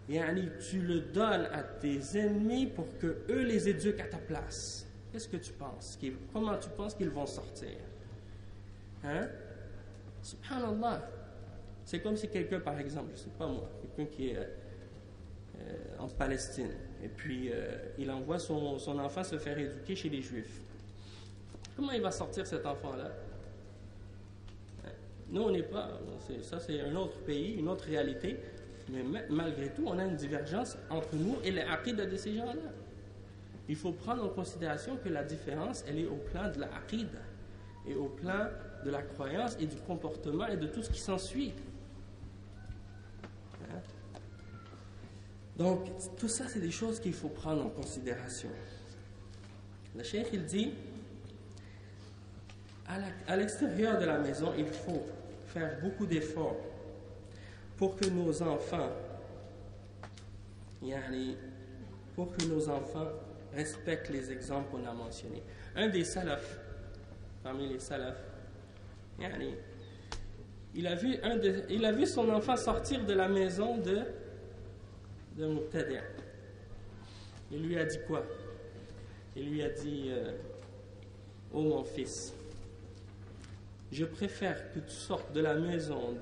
Tu le donnes à tes ennemis pour qu'eux les éduquent à ta place. Qu'est-ce que tu penses? Comment tu penses qu'ils vont sortir? Hein? Subhanallah. C'est comme si quelqu'un, par exemple, je ne sais pas moi, quelqu'un qui est en Palestine, et puis il envoie son enfant se faire éduquer chez les Juifs. Comment il va sortir cet enfant-là? Nous, on n'est pas... Ça, c'est un autre pays, une autre réalité, mais malgré tout, on a une divergence entre nous et les aqidah de ces gens-là. Il faut prendre en considération que la différence, elle est au plan de la aqidah et au plan de la croyance et du comportement et de tout ce qui s'ensuit. Hein? Donc, tout ça, c'est des choses qu'il faut prendre en considération. Le cheikh, il dit, à l'extérieur de la maison, il faut faire beaucoup d'efforts pour que nos enfants, respectent les exemples qu'on a mentionnés. Un des salafs, parmi les salafs, il a vu son enfant sortir de la maison de Muqtadi'. Il lui a dit quoi? Il lui a dit, oh mon fils, je préfère que tu sortes de la maison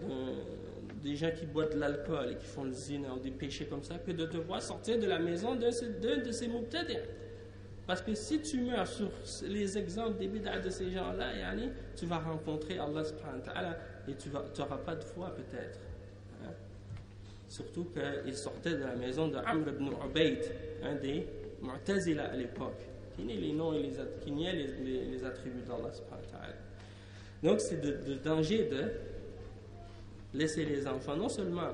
des gens qui boivent de l'alcool et qui font le zina ou des péchés comme ça, que de te voir sortir de la maison d'un de ces Muqtadi'. Parce que si tu meurs sur les exemples des bid'ah de ces gens-là, tu vas rencontrer Allah subhanahu wa ta'ala et tu n'auras pas de foi peut-être. Hein? Surtout qu'il sortait de la maison de Amr ibn Ubayd, un des Mu'tazila à l'époque, qui niait les noms et qui niait les attributs d'Allah subhanahu wa ta'ala. Donc c'est de danger de laisser les enfants, non seulement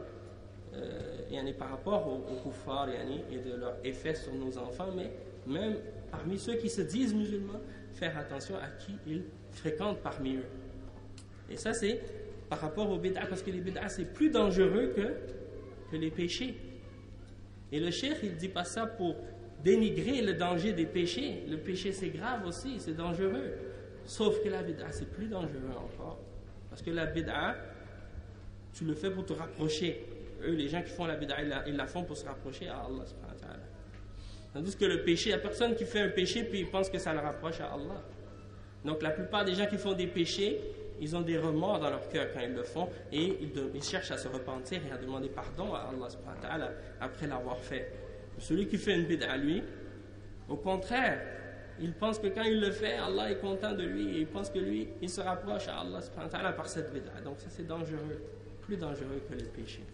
par rapport aux kuffars et de leur effet sur nos enfants, mais même parmi ceux qui se disent musulmans, faire attention à qui ils fréquentent parmi eux. Et ça, c'est par rapport aux bid'a, parce que les bid'a c'est plus dangereux que les péchés. Et le cheikh il dit pas ça pour dénigrer le danger des péchés. Le péché c'est grave aussi, c'est dangereux. Sauf que la bid'a c'est plus dangereux encore. Parce que la bid'a, tu le fais pour te rapprocher. Eux, les gens qui font la bid'a, ils la font pour se rapprocher à Allah subhanahu wa ta'ala. Tandis que le péché, il n'y a personne qui fait un péché puis il pense que ça le rapproche à Allah. Donc la plupart des gens qui font des péchés, ils ont des remords dans leur cœur quand ils le font et ils cherchent à se repentir et à demander pardon à Allah subhanahu wa ta'ala après l'avoir fait. Celui qui fait une bid'a, lui, au contraire, il pense que quand il le fait, Allah est content de lui et il pense que lui, il se rapproche à Allah subhanahu wa ta'ala par cette bid'a. Donc ça c'est dangereux, plus dangereux que les péchés.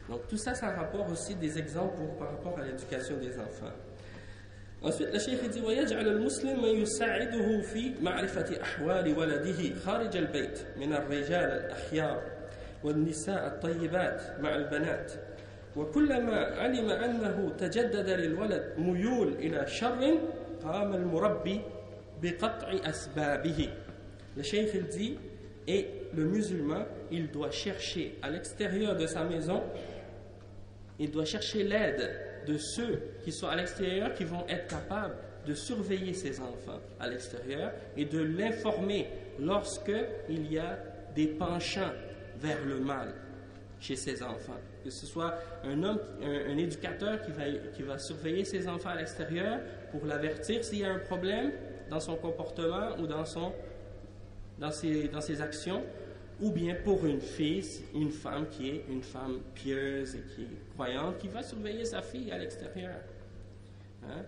Donc tout ça, ça rapporte aussi des exemples par rapport à l'éducation des enfants. Ensuite, le cheikh dit ويجعل المسلم من يساعده في معرفة أحوال ولده خارج البيت من الرجال الأخيار والنساء الطيبات مع البنات وكلما علم أنه تجدد للولد ميول إلى شر قام المربي بقطع أسبابه. Le cheikh dit et le musulman, il doit chercher à l'extérieur de sa maison, il doit chercher l'aide de ceux qui sont à l'extérieur, qui vont être capables de surveiller ses enfants à l'extérieur et de l'informer lorsqu'il y a des penchants vers le mal chez ses enfants. Que ce soit un homme, un éducateur qui va surveiller ses enfants à l'extérieur pour l'avertir s'il y a un problème dans son comportement ou dans ses actions, ou bien pour une fille, une femme qui est une femme pieuse et qui est croyante, qui va surveiller sa fille à l'extérieur. Hein?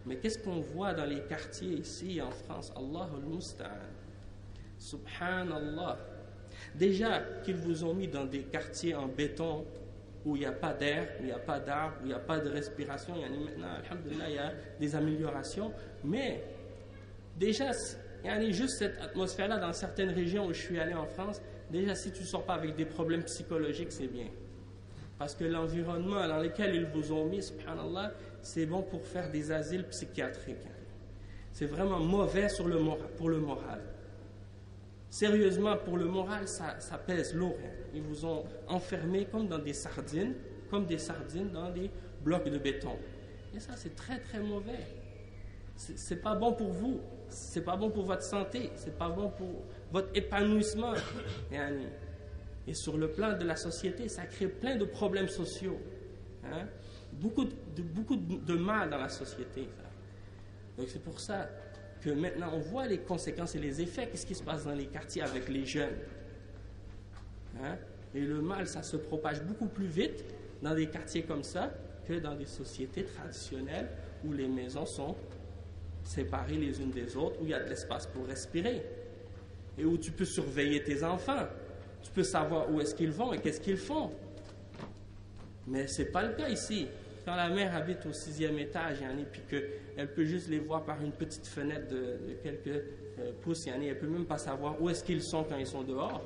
Mais qu'est-ce qu'on voit dans les quartiers ici en France? Allahul Musta'an. Subhanallah. Déjà qu'ils vous ont mis dans des quartiers en béton où il n'y a pas d'air, où il n'y a pas d'arbres, où il n'y a pas de respiration. Maintenant, alhamdulillah, il y a des améliorations. Mais déjà, il y a juste cette atmosphère-là dans certaines régions où je suis allé en France. Déjà, si tu ne sors pas avec des problèmes psychologiques, c'est bien. Parce que l'environnement dans lequel ils vous ont mis, subhanallah, c'est bon pour faire des asiles psychiatriques. C'est vraiment mauvais pour le moral. Sérieusement, pour le moral, ça pèse lourd. Ils vous ont enfermés comme dans des sardines dans des blocs de béton. Et ça, c'est très très mauvais. C'est pas bon pour vous. C'est pas bon pour votre santé. C'est pas bon pour votre épanouissement. Et sur le plan de la société, ça crée plein de problèmes sociaux. Hein? Beaucoup de mal dans la société. Donc c'est pour ça que maintenant on voit les conséquences et les effets, qu'est-ce qui se passe dans les quartiers avec les jeunes. Hein? Et le mal, ça se propage beaucoup plus vite dans des quartiers comme ça que dans des sociétés traditionnelles où les maisons sont séparées les unes des autres, où il y a de l'espace pour respirer et où tu peux surveiller tes enfants. Tu peux savoir où est-ce qu'ils vont et qu'est-ce qu'ils font. Mais ce n'est pas le cas ici. Quand la mère habite au 6e étage, et puis qu'elle peut juste les voir par une petite fenêtre de quelques pouces, elle ne peut même pas savoir où est-ce qu'ils sont quand ils sont dehors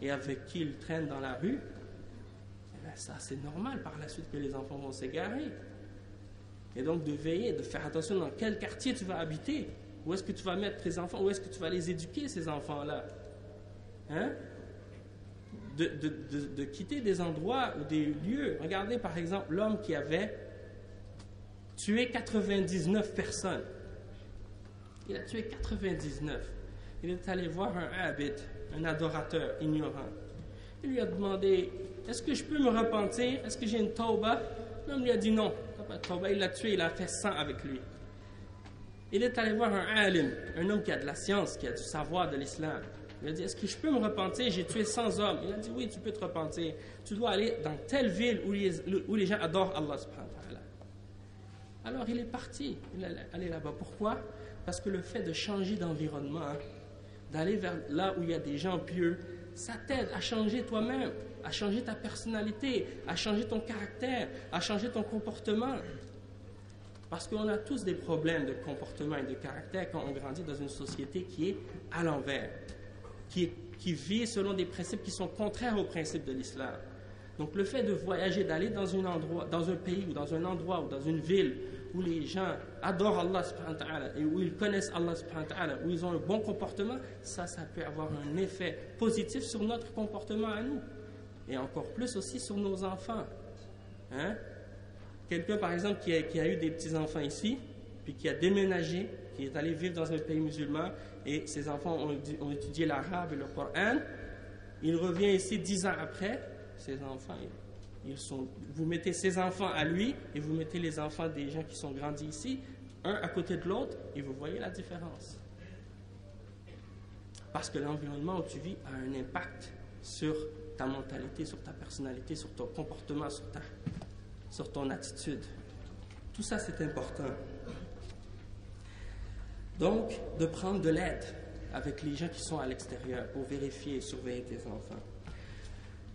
et avec qui ils traînent dans la rue, ça c'est normal par la suite que les enfants vont s'égarer. Et donc de veiller, de faire attention dans quel quartier tu vas habiter, où est-ce que tu vas mettre tes enfants, où est-ce que tu vas les éduquer ces enfants-là. Hein? De quitter des endroits ou des lieux. Regardez par exemple l'homme qui avait tué 99 personnes. Il a tué 99. Il est allé voir un abid, un adorateur ignorant. Il lui a demandé, est-ce que je peux me repentir? Est-ce que j'ai une tauba? L'homme lui a dit non. Il l'a tué, il a fait 100 avec lui. Il est allé voir un alim, un homme qui a de la science, qui a du savoir de l'islam. Il a dit, est-ce que je peux me repentir? J'ai tué 100 hommes. Il a dit, oui, tu peux te repentir. Tu dois aller dans telle ville où les gens adorent Allah subhanahu wa ta'ala. Alors il est parti, il est allé là-bas. Pourquoi? Parce que le fait de changer d'environnement, d'aller vers là où il y a des gens pieux, ça t'aide à changer toi-même, à changer ta personnalité, à changer ton caractère, à changer ton comportement. Parce qu'on a tous des problèmes de comportement et de caractère quand on grandit dans une société qui est à l'envers, qui vit selon des principes qui sont contraires aux principes de l'islam. Donc le fait de voyager, d'aller dans un pays ou dans un endroit ou dans une ville où les gens adorent Allah subhanahu wa ta'ala et où ils connaissent Allah subhanahu wa ta'ala, où ils ont un bon comportement, ça peut avoir un effet positif sur notre comportement à nous. Et encore plus aussi sur nos enfants. Hein? Quelqu'un par exemple qui a eu des petits-enfants ici, puis qui a déménagé, qui est allé vivre dans un pays musulman, et ses enfants ont étudié l'arabe et le Coran, il revient ici 10 ans après, ses enfants, vous mettez ses enfants à lui, et vous mettez les enfants des gens qui sont grandis ici, un à côté de l'autre, et vous voyez la différence. Parce que l'environnement où tu vis a un impact sur ta mentalité, sur ta personnalité, sur ton comportement, sur ton attitude. Tout ça, c'est important. Donc, de prendre de l'aide avec les gens qui sont à l'extérieur pour vérifier et surveiller tes enfants.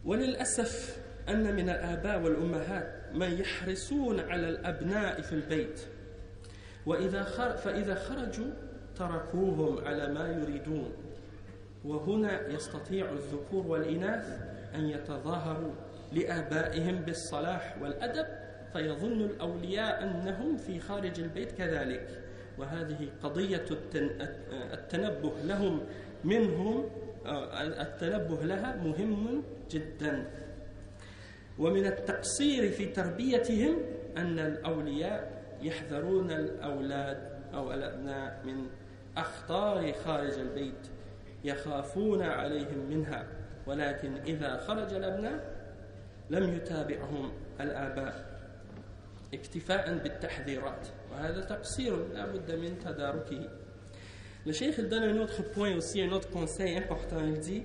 وللأسف أن من الآباء والأمهات من يحرصون على الأبناء في البيت فإذا خرجوا تركوهم على ما يريدون وهنا يستطيع الذكور والإناث أن يتظاهروا لآبائهم بالصلاح والأدب فيظن الأولياء أنهم في خارج البيت كذلك وهذه قضية التنبه لها مهم جدا ومن التقصير في تربيتهم أن الأولياء يحذرون الأولاد أو الأبناء من أخطار خارج البيت يخافون عليهم منها ولكن إذا خرج الأبناء لم يتابعهم الآباء اكتفاء بالتحذيرات وهذا تقصير لا بد من تداركه. Le cheikh donne un autre point aussi, un autre conseil important. Il dit,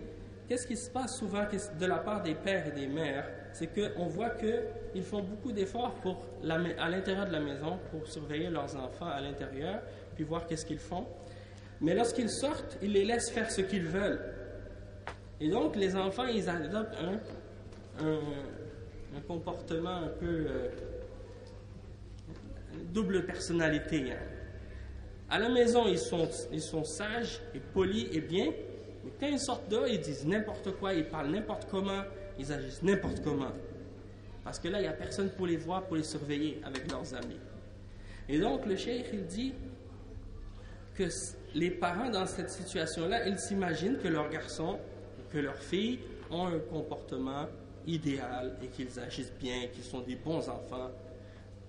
qu'est-ce qui se passe souvent de la part des pères et des mères, c'est qu'on voit qu'ils font beaucoup d'efforts à l'intérieur de la maison pour surveiller leurs enfants à l'intérieur, puis voir qu'est-ce qu'ils font. Mais lorsqu'ils sortent, ils les laissent faire ce qu'ils veulent. Et donc, les enfants, ils adoptent un comportement un peu double personnalité. Hein. À la maison, ils sont sages et polis et bien, mais quand ils sortent dehors, ils disent n'importe quoi, ils parlent n'importe comment, ils agissent n'importe comment. Parce que là, il n'y a personne pour les voir, pour les surveiller avec leurs amis. Et donc, le cheikh, il dit que les parents, dans cette situation-là, ils s'imaginent que leurs garçons, que leurs filles ont un comportement idéal et qu'ils agissent bien, qu'ils sont des bons enfants.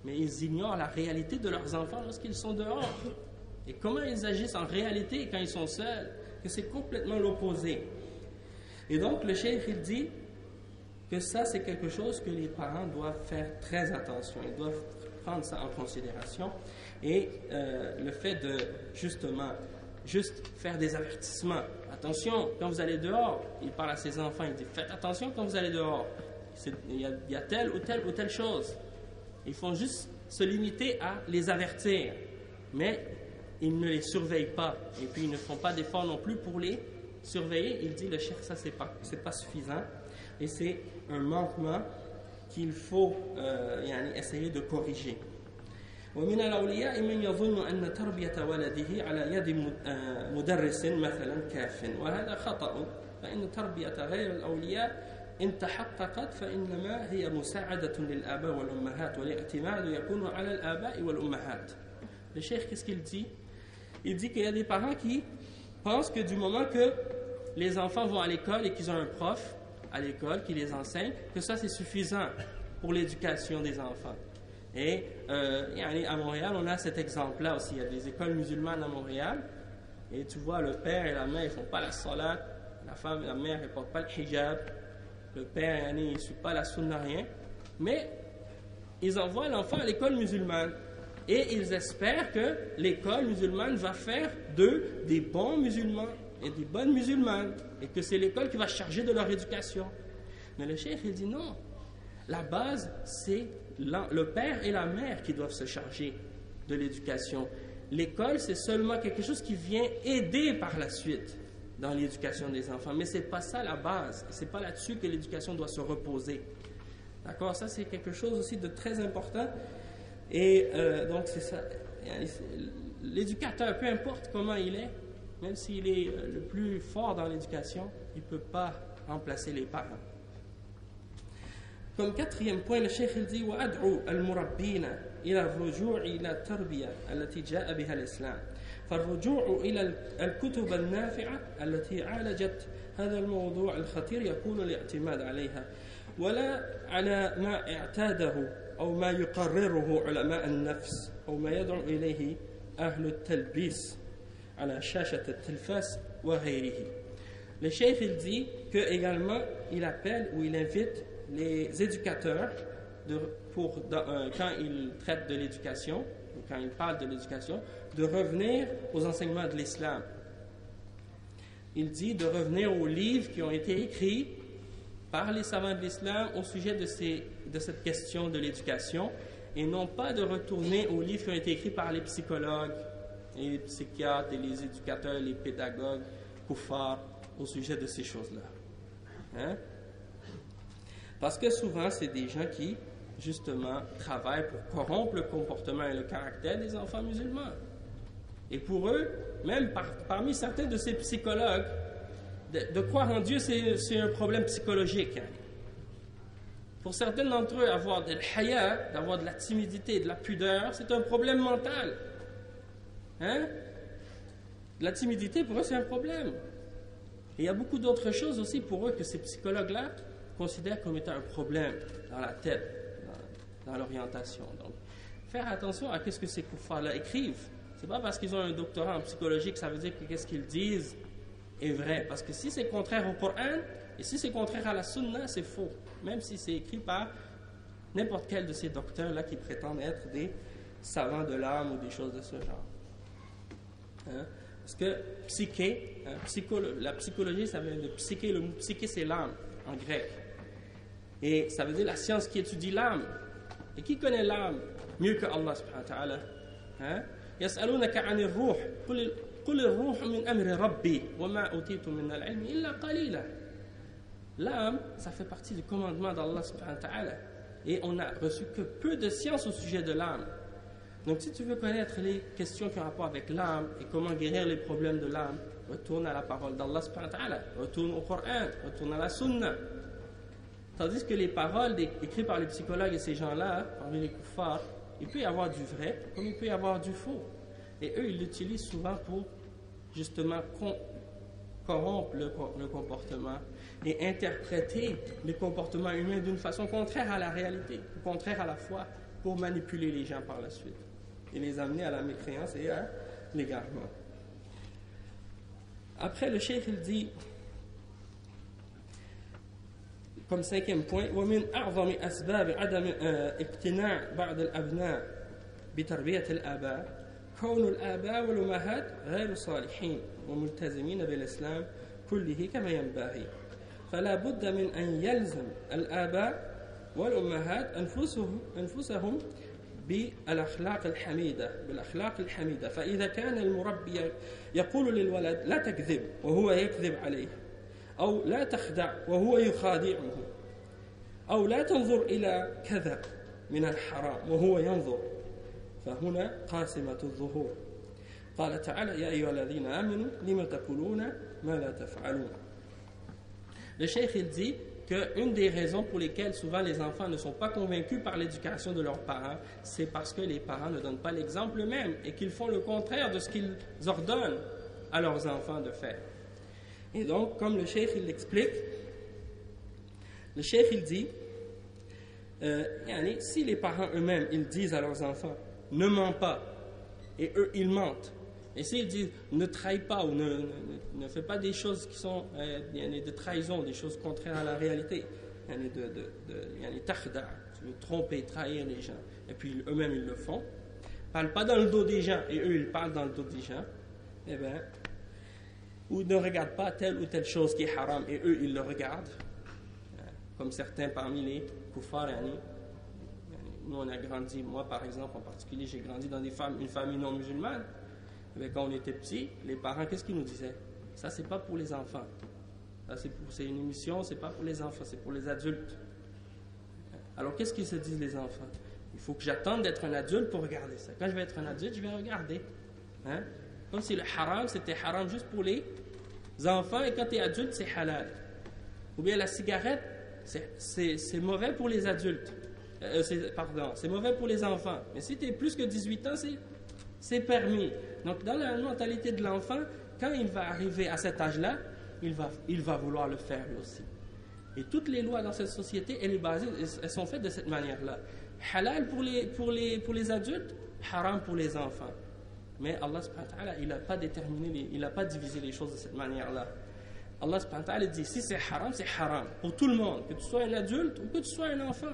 Mais ils ignorent la réalité de leurs enfants lorsqu'ils sont dehors. Et comment ils agissent en réalité quand ils sont seuls, que c'est complètement l'opposé. Et donc, le cheikh, il dit que ça, c'est quelque chose que les parents doivent faire très attention. Ils doivent prendre ça en considération. Et le fait de, justement, juste faire des avertissements. Attention, quand vous allez dehors, il parle à ses enfants, il dit, faites attention quand vous allez dehors. Il y a telle ou telle chose. Ils font juste se limiter à les avertir. Mais ils ne les surveillent pas. Et puis, ils ne font pas d'efforts non plus pour les surveiller. Il dit, le cheikh, ça, c'est pas suffisant. Et c'est un manquement qu'il faut essayer de corriger. ومن الأولياء من يظن أن تربية ولده على يد مدرس مثلا كاف وهذا خطأ فإن تربية غير الأولياء إن تحققت فإنما هي مساعدة للآباء والأمهات والاعتماد يكون على الآباء والأمهات. Le cheikh, qu'est-ce qu'il dit? Il dit qu'il y a des parents qui pensent que du moment que les enfants vont à l'école et qu'ils ont un prof à l'école qui les enseigne, que ça c'est suffisant pour l'éducation des enfants. Et à Montréal, on a cet exemple-là aussi. Il y a des écoles musulmanes à Montréal. Et tu vois, le père et la mère, ils ne font pas la salat. La mère, elle ne porte pas le hijab. Le père, il ne suit pas la sunna, rien. Mais ils envoient l'enfant à l'école musulmane. Et ils espèrent que l'école musulmane va faire d'eux des bons musulmans et des bonnes musulmanes. Et que c'est l'école qui va se charger de leur éducation. Mais le cheikh, il dit non. La base, c'est le père et la mère qui doivent se charger de l'éducation. L'école, c'est seulement quelque chose qui vient aider par la suite dans l'éducation des enfants. Mais ce n'est pas ça la base. Ce n'est pas là-dessus que l'éducation doit se reposer. D'accord? Ça, c'est quelque chose aussi de très important. Et donc, c'est ça. L'éducateur, peu importe comment il est, même s'il est le plus fort dans l'éducation, il ne peut pas remplacer les parents. Comme quatrième point, le cheikh il dit وأدعو المربين إلى الرجوع إلى التربية التي جاء بها الإسلام فالرجوع إلى الكتب النافعة التي عالجت هذا الموضوع الخطير يكون الاعتماد عليها ولا على ما اعتاده أو ما يقرره علماء النفس أو ما يدعو إليه أهل التلبيس على شاشة التلفاز وغيره. Le cheikh il dit que également il appelle ou il invite les éducateurs quand ils traitent de l'éducation, ou quand ils parlent de l'éducation, de revenir aux enseignements de l'islam. Il dit de revenir aux livres qui ont été écrits par les savants de l'islam au sujet de cette question de l'éducation, et non pas de retourner aux livres qui ont été écrits par les psychologues, et les psychiatres, et les éducateurs, les pédagogues, kuffar, au sujet de ces choses-là. Hein? Parce que souvent, c'est des gens qui, justement, travaillent pour corrompre le comportement et le caractère des enfants musulmans. Et pour eux, même parmi certains de ces psychologues, de croire en Dieu, c'est un problème psychologique. Hein. Pour certains d'entre eux, avoir de l'haya, d'avoir de la timidité, de la pudeur, c'est un problème mental. Hein? La timidité, pour eux, c'est un problème. Et il y a beaucoup d'autres choses aussi pour eux que ces psychologues-là considèrent comme étant un problème dans la tête, dans l'orientation. Donc, faire attention à ce que ces kuffars-là écrivent. C'est pas parce qu'ils ont un doctorat en psychologie que ça veut dire que ce qu'ils disent est vrai. Parce que si c'est contraire au Coran et si c'est contraire à la Sunna, c'est faux. Même si c'est écrit par n'importe quel de ces docteurs-là qui prétendent être des savants de l'âme ou des choses de ce genre. Hein? Parce que psyché, la psychologie, ça vient de psyché. Le mot psyché, c'est l'âme en grec. Et ça veut dire la science qui étudie l'âme. Et qui connaît l'âme mieux que Allah subhanahu wa ta'ala? Hein? يسألونك عن الروح قل الروح من أمر ربي وما أوتيتم من العلم إلا قليلا. L'âme, ça fait partie du commandement d'Allah subhanahu wa ta'ala. Et on n'a reçu que peu de science au sujet de l'âme. Donc si tu veux connaître les questions qui ont rapport avec l'âme et comment guérir les problèmes de l'âme, retourne à la parole d'Allah subhanahu wa ta'ala, retourne au Coran, retourne à la Sunna. Tandis que les paroles écrites par les psychologues et ces gens-là, parmi les kuffars, il peut y avoir du vrai comme il peut y avoir du faux. Et eux, ils l'utilisent souvent pour justement corrompre le comportement et interpréter les comportements humains d'une façon contraire à la réalité, contraire à la foi, pour manipuler les gens par la suite et les amener à la mécréance et à l'égarement. Après, le cheikh il dit, comme cinquième point, ومن أعظم أسباب عدم اقتناع بعض الأبناء بتربية الآباء كون الآباء والأمهات غير صالحين وملتزمين بالإسلام كله كما ينبغي فلا بد من أن يلزم الآباء والأمهات أنفسهم بالأخلاق الحميدة فإذا كان المربي يقول للولد لا تكذب وهو يكذب عليه أو لا تخدع وهو يخادعه أو لا تنظر إلى كذا من الحرام وهو ينظر فهنا قاسمة الظهور قال تعالى يا أيها الذين آمنوا لم تقولون ما لا تفعلون. Le cheikh il dit qu'une des raisons pour lesquelles souvent les enfants ne sont pas convaincus par l'éducation de leurs parents, c'est parce que les parents ne donnent pas l'exemple eux-mêmes et qu'ils font le contraire de ce qu'ils ordonnent à leurs enfants de faire. Et donc, comme le cheikh il l'explique, le cheikh il dit si les parents eux-mêmes ils disent à leurs enfants ne mens pas et eux ils mentent, et s'ils disent ne trahis pas ou ne fais pas des choses qui sont de trahison, des choses contraires à la réalité, tu veux tromper, trahir les gens, et puis eux-mêmes ils le font, parlent pas dans le dos des gens et eux ils parlent dans le dos des gens, eh bien, ou ne regardent pas telle ou telle chose qui est haram et eux ils le regardent, comme certains parmi les kuffars. Nous on a grandi, moi par exemple en particulier, j'ai grandi dans une famille non musulmane. Et quand on était petit, les parents, qu'est-ce qu'ils nous disaient? Ça c'est pas pour les enfants, ça c'est une émission, c'est pas pour les enfants, c'est pour les adultes. Alors qu'est-ce qu'ils se disent les enfants? Il faut que j'attende d'être un adulte pour regarder ça. Quand je vais être un adulte, je vais regarder. Hein? Comme si le haram, c'était haram juste pour les enfants, et quand tu es adulte, c'est halal. Ou bien la cigarette, c'est mauvais pour les adultes. C'est mauvais pour les enfants. Mais si tu es plus que 18 ans, c'est permis. Donc, dans la mentalité de l'enfant, quand il va arriver à cet âge-là, il va vouloir le faire lui aussi. Et toutes les lois dans cette société, elles sont faites de cette manière-là. Halal pour les adultes, haram pour les enfants. Mais Allah subhanahu wa ta'ala, il n'a pas déterminé, il n'a pas divisé les choses de cette manière-là. Allah subhanahu wa ta'ala dit, si c'est haram pour tout le monde, que tu sois un adulte ou que tu sois un enfant.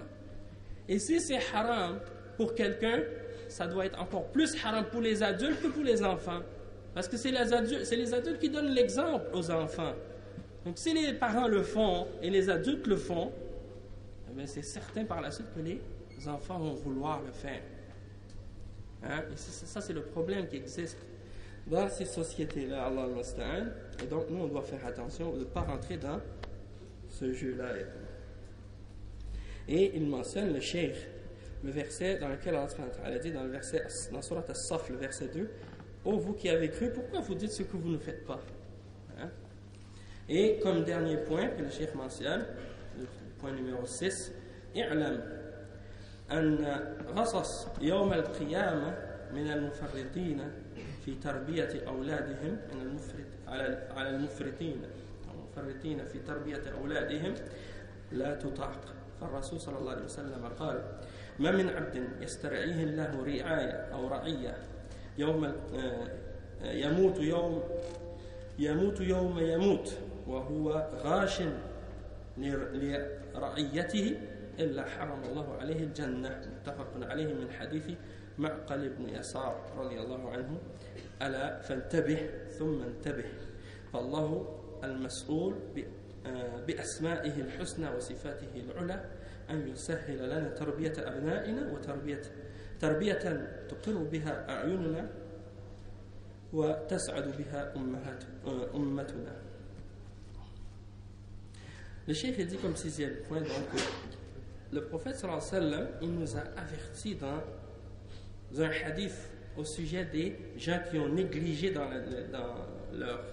Et si c'est haram pour quelqu'un, ça doit être encore plus haram pour les adultes que pour les enfants. Parce que c'est les adultes qui donnent l'exemple aux enfants. Donc si les parents le font et les adultes le font, eh c'est certain par la suite que les enfants vont vouloir le faire. Hein? Et ça, c'est le problème qui existe dans ces sociétés-là, Allah al-Musta'an. Et donc nous, on doit faire attention de ne pas rentrer dans ce jeu-là. Et il mentionne le cheikh, le verset dans lequel Allah dit dans Surat As-Saf, le verset 2, « Oh, vous qui avez cru, pourquoi vous dites ce que vous ne faites pas ?» Hein? Et comme dernier point que le cheikh mentionne, le point numéro 6, « I'lam أن غصص يوم القيامة من المفرطين في تربية أولادهم على المفرطين في تربية أولادهم لا تطاق. فالرسول صلى الله عليه وسلم قال: ما من عبد يسترعيه الله رعاية أو رعية يموت يوم يموت وهو غاش لرعيته إلا حرم الله عليه الجنة. متفق عليه من حديث معقل بن يسار رضي الله عنه: ألا فانتبه ثم انتبه فالله المسؤول بأسمائه الحسنى وصفاته العلى أن يسهل لنا تربية أبنائنا تربية تقر بها أعيننا وتسعد بها أمتنا. Le cheikh dit comme sixième point donc le prophète sallallahu alayhi wa sallam, il nous a avertis dans un hadith au sujet des gens qui ont négligé dans leur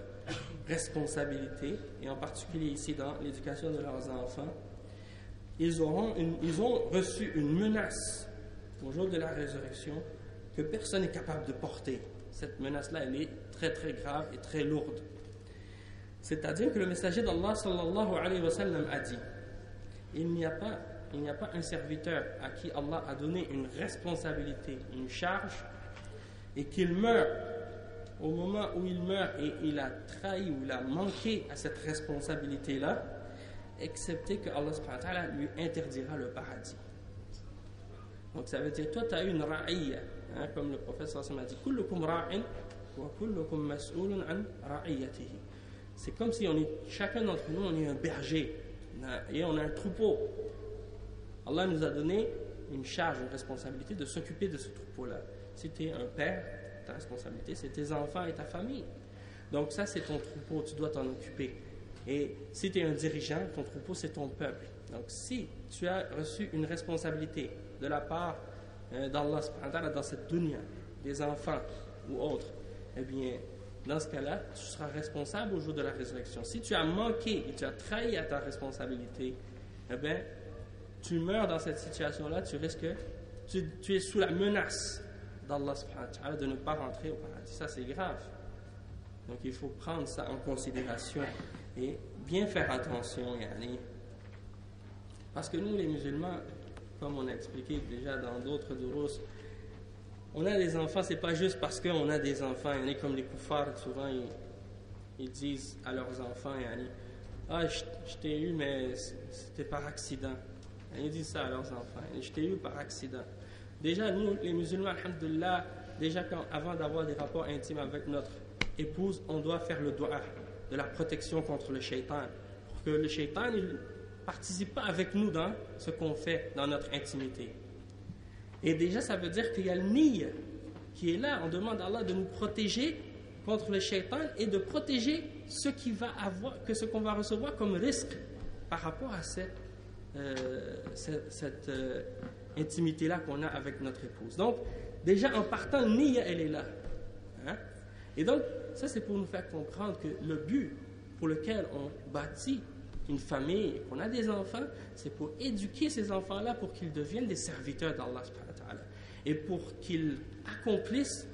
responsabilité, et en particulier ici dans l'éducation de leurs enfants. Ils ont reçu une menace au jour de la résurrection que personne n'est capable de porter. Cette menace-là, elle est très très grave et très lourde. C'est-à-dire que le messager d'Allah sallallahu alayhi wa sallam a dit: il n'y a pas un serviteur à qui Allah a donné une responsabilité, une charge, et qu'il meurt. Au moment où il meurt et il a trahi ou il a manqué à cette responsabilité-là, excepté que Allah subhanahu wa ta'ala lui interdira le paradis. Donc ça veut dire, toi tu as une ra'iyya, hein, comme le prophète sallallahu alayhi wa sallam a dit: kullukum ra'in wa kullukum mas'ulun an ra'iyatihi. C'est comme si chacun d'entre nous, on est un berger et on a un troupeau. Allah nous a donné une charge, une responsabilité de s'occuper de ce troupeau-là. Si tu es un père, ta responsabilité, c'est tes enfants et ta famille. Donc ça, c'est ton troupeau, tu dois t'en occuper. Et si tu es un dirigeant, ton troupeau, c'est ton peuple. Donc si tu as reçu une responsabilité de la part d'Allah subhanahu wa ta'ala dans cette dunya, des enfants ou autres, eh bien, dans ce cas-là, tu seras responsable au jour de la résurrection. Si tu as manqué et tu as trahi à ta responsabilité, eh bien, tu meurs dans cette situation-là, tu es sous la menace d'Allah subhanahu wa ta'ala de ne pas rentrer au paradis. Ça, c'est grave. Donc, il faut prendre ça en considération et bien faire attention. Parce que nous, les musulmans, comme on a expliqué déjà dans d'autres durus, on a des enfants, c'est pas juste parce qu'on a des enfants. Il y en a comme les koufars, souvent ils disent à leurs enfants, ah, je t'ai eu, mais c'était par accident. Ils disent ça à leurs enfants, je t'ai eu par accident. Déjà, nous, les musulmans, alhamdoulilah, déjà avant d'avoir des rapports intimes avec notre épouse, on doit faire le dua de la protection contre le shaitan. Pour que le shaitan ne participe pas avec nous dans ce qu'on fait dans notre intimité. Et déjà, ça veut dire qu'il y a le niy qui est là. On demande à Allah de nous protéger contre le shaitan et de protéger ce qu'on va recevoir comme risque par rapport à cette intimité-là qu'on a avec notre épouse. Donc, déjà, en partant, le niy, elle est là. Hein? Et donc, ça, c'est pour nous faire comprendre que le but pour lequel on bâtit une famille, qu'on a des enfants, c'est pour éduquer ces enfants-là pour qu'ils deviennent des serviteurs d'Allah subhanahu wa ta'ala. Et pour qu'ils accomplissent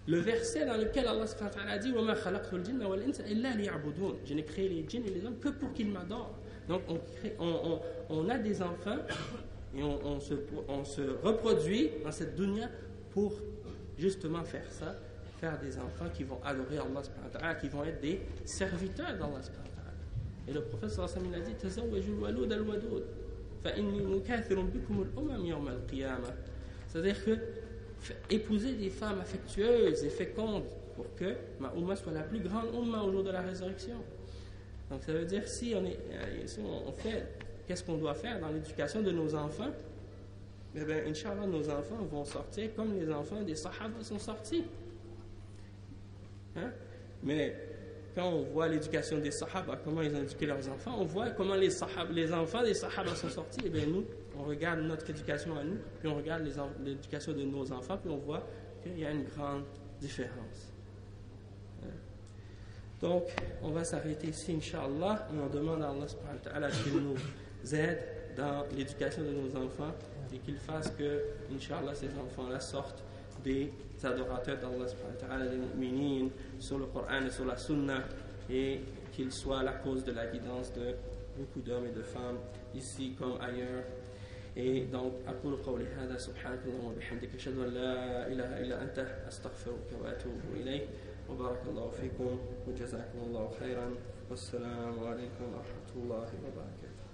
le verset dans lequel Allah subhanahu wa ta'ala a dit وَمَا خَلَقْتُ الْجِنَّ وَالْإِنسَ إِلَّا لِيَعْبُدُونَ. Je n'ai créé les djinns et les hommes que pour qu'ils m'adorent. Donc on a des enfants et on se reproduit dans cette dunya pour justement faire ça, faire des enfants qui vont adorer Allah subhanahu wa ta'ala, qui vont être des serviteurs d'Allah subhanahu wa ta'ala. Et le prophète sallallahu alayhi wa sallam a dit تَزَوَّجُوا الْوَلُودَ الْوَدُودَ فَإِنِّي مُكَاثِرٌ بِكُمُ الْأُمَمِ يَوْمَ الْقِيَامَةِ. C'est-à-dire que épouser des femmes affectueuses et fécondes pour que ma umma soit la plus grande umma au jour de la résurrection. Donc ça veut dire si on fait, qu'est-ce qu'on doit faire dans l'éducation de nos enfants? Eh bien, Inch'Allah, nos enfants vont sortir comme les enfants des Sahaba sont sortis. Hein? Mais quand on voit l'éducation des Sahaba, comment ils ont éduqué leurs enfants, on voit comment les enfants des Sahaba sont sortis. Eh bien, nous, on regarde notre éducation à nous, puis on regarde l'éducation de nos enfants, puis on voit qu'il y a une grande différence. Donc, on va s'arrêter ici, Inch'Allah, et on demande à Allah subhanahu wa ta'ala qu'il nous aide dans l'éducation de nos enfants et qu'il fasse que, Inch'Allah, ces enfants-là sortent des adorateurs d'Allah subhanahu wa ta'ala, des mu'minines, sur le Coran et sur la Sunna, et qu'ils soient la cause de la guidance de beaucoup d'hommes et de femmes, ici comme ailleurs. Et donc, أقول قولي هذا سبحانك اللهم وبحمدك أشهد أن لا إله إلا أنت أستغفرك وأتوب إليك وبارك الله فيكم وجزاكم الله خيرا والسلام عليكم ورحمة الله وبركاته.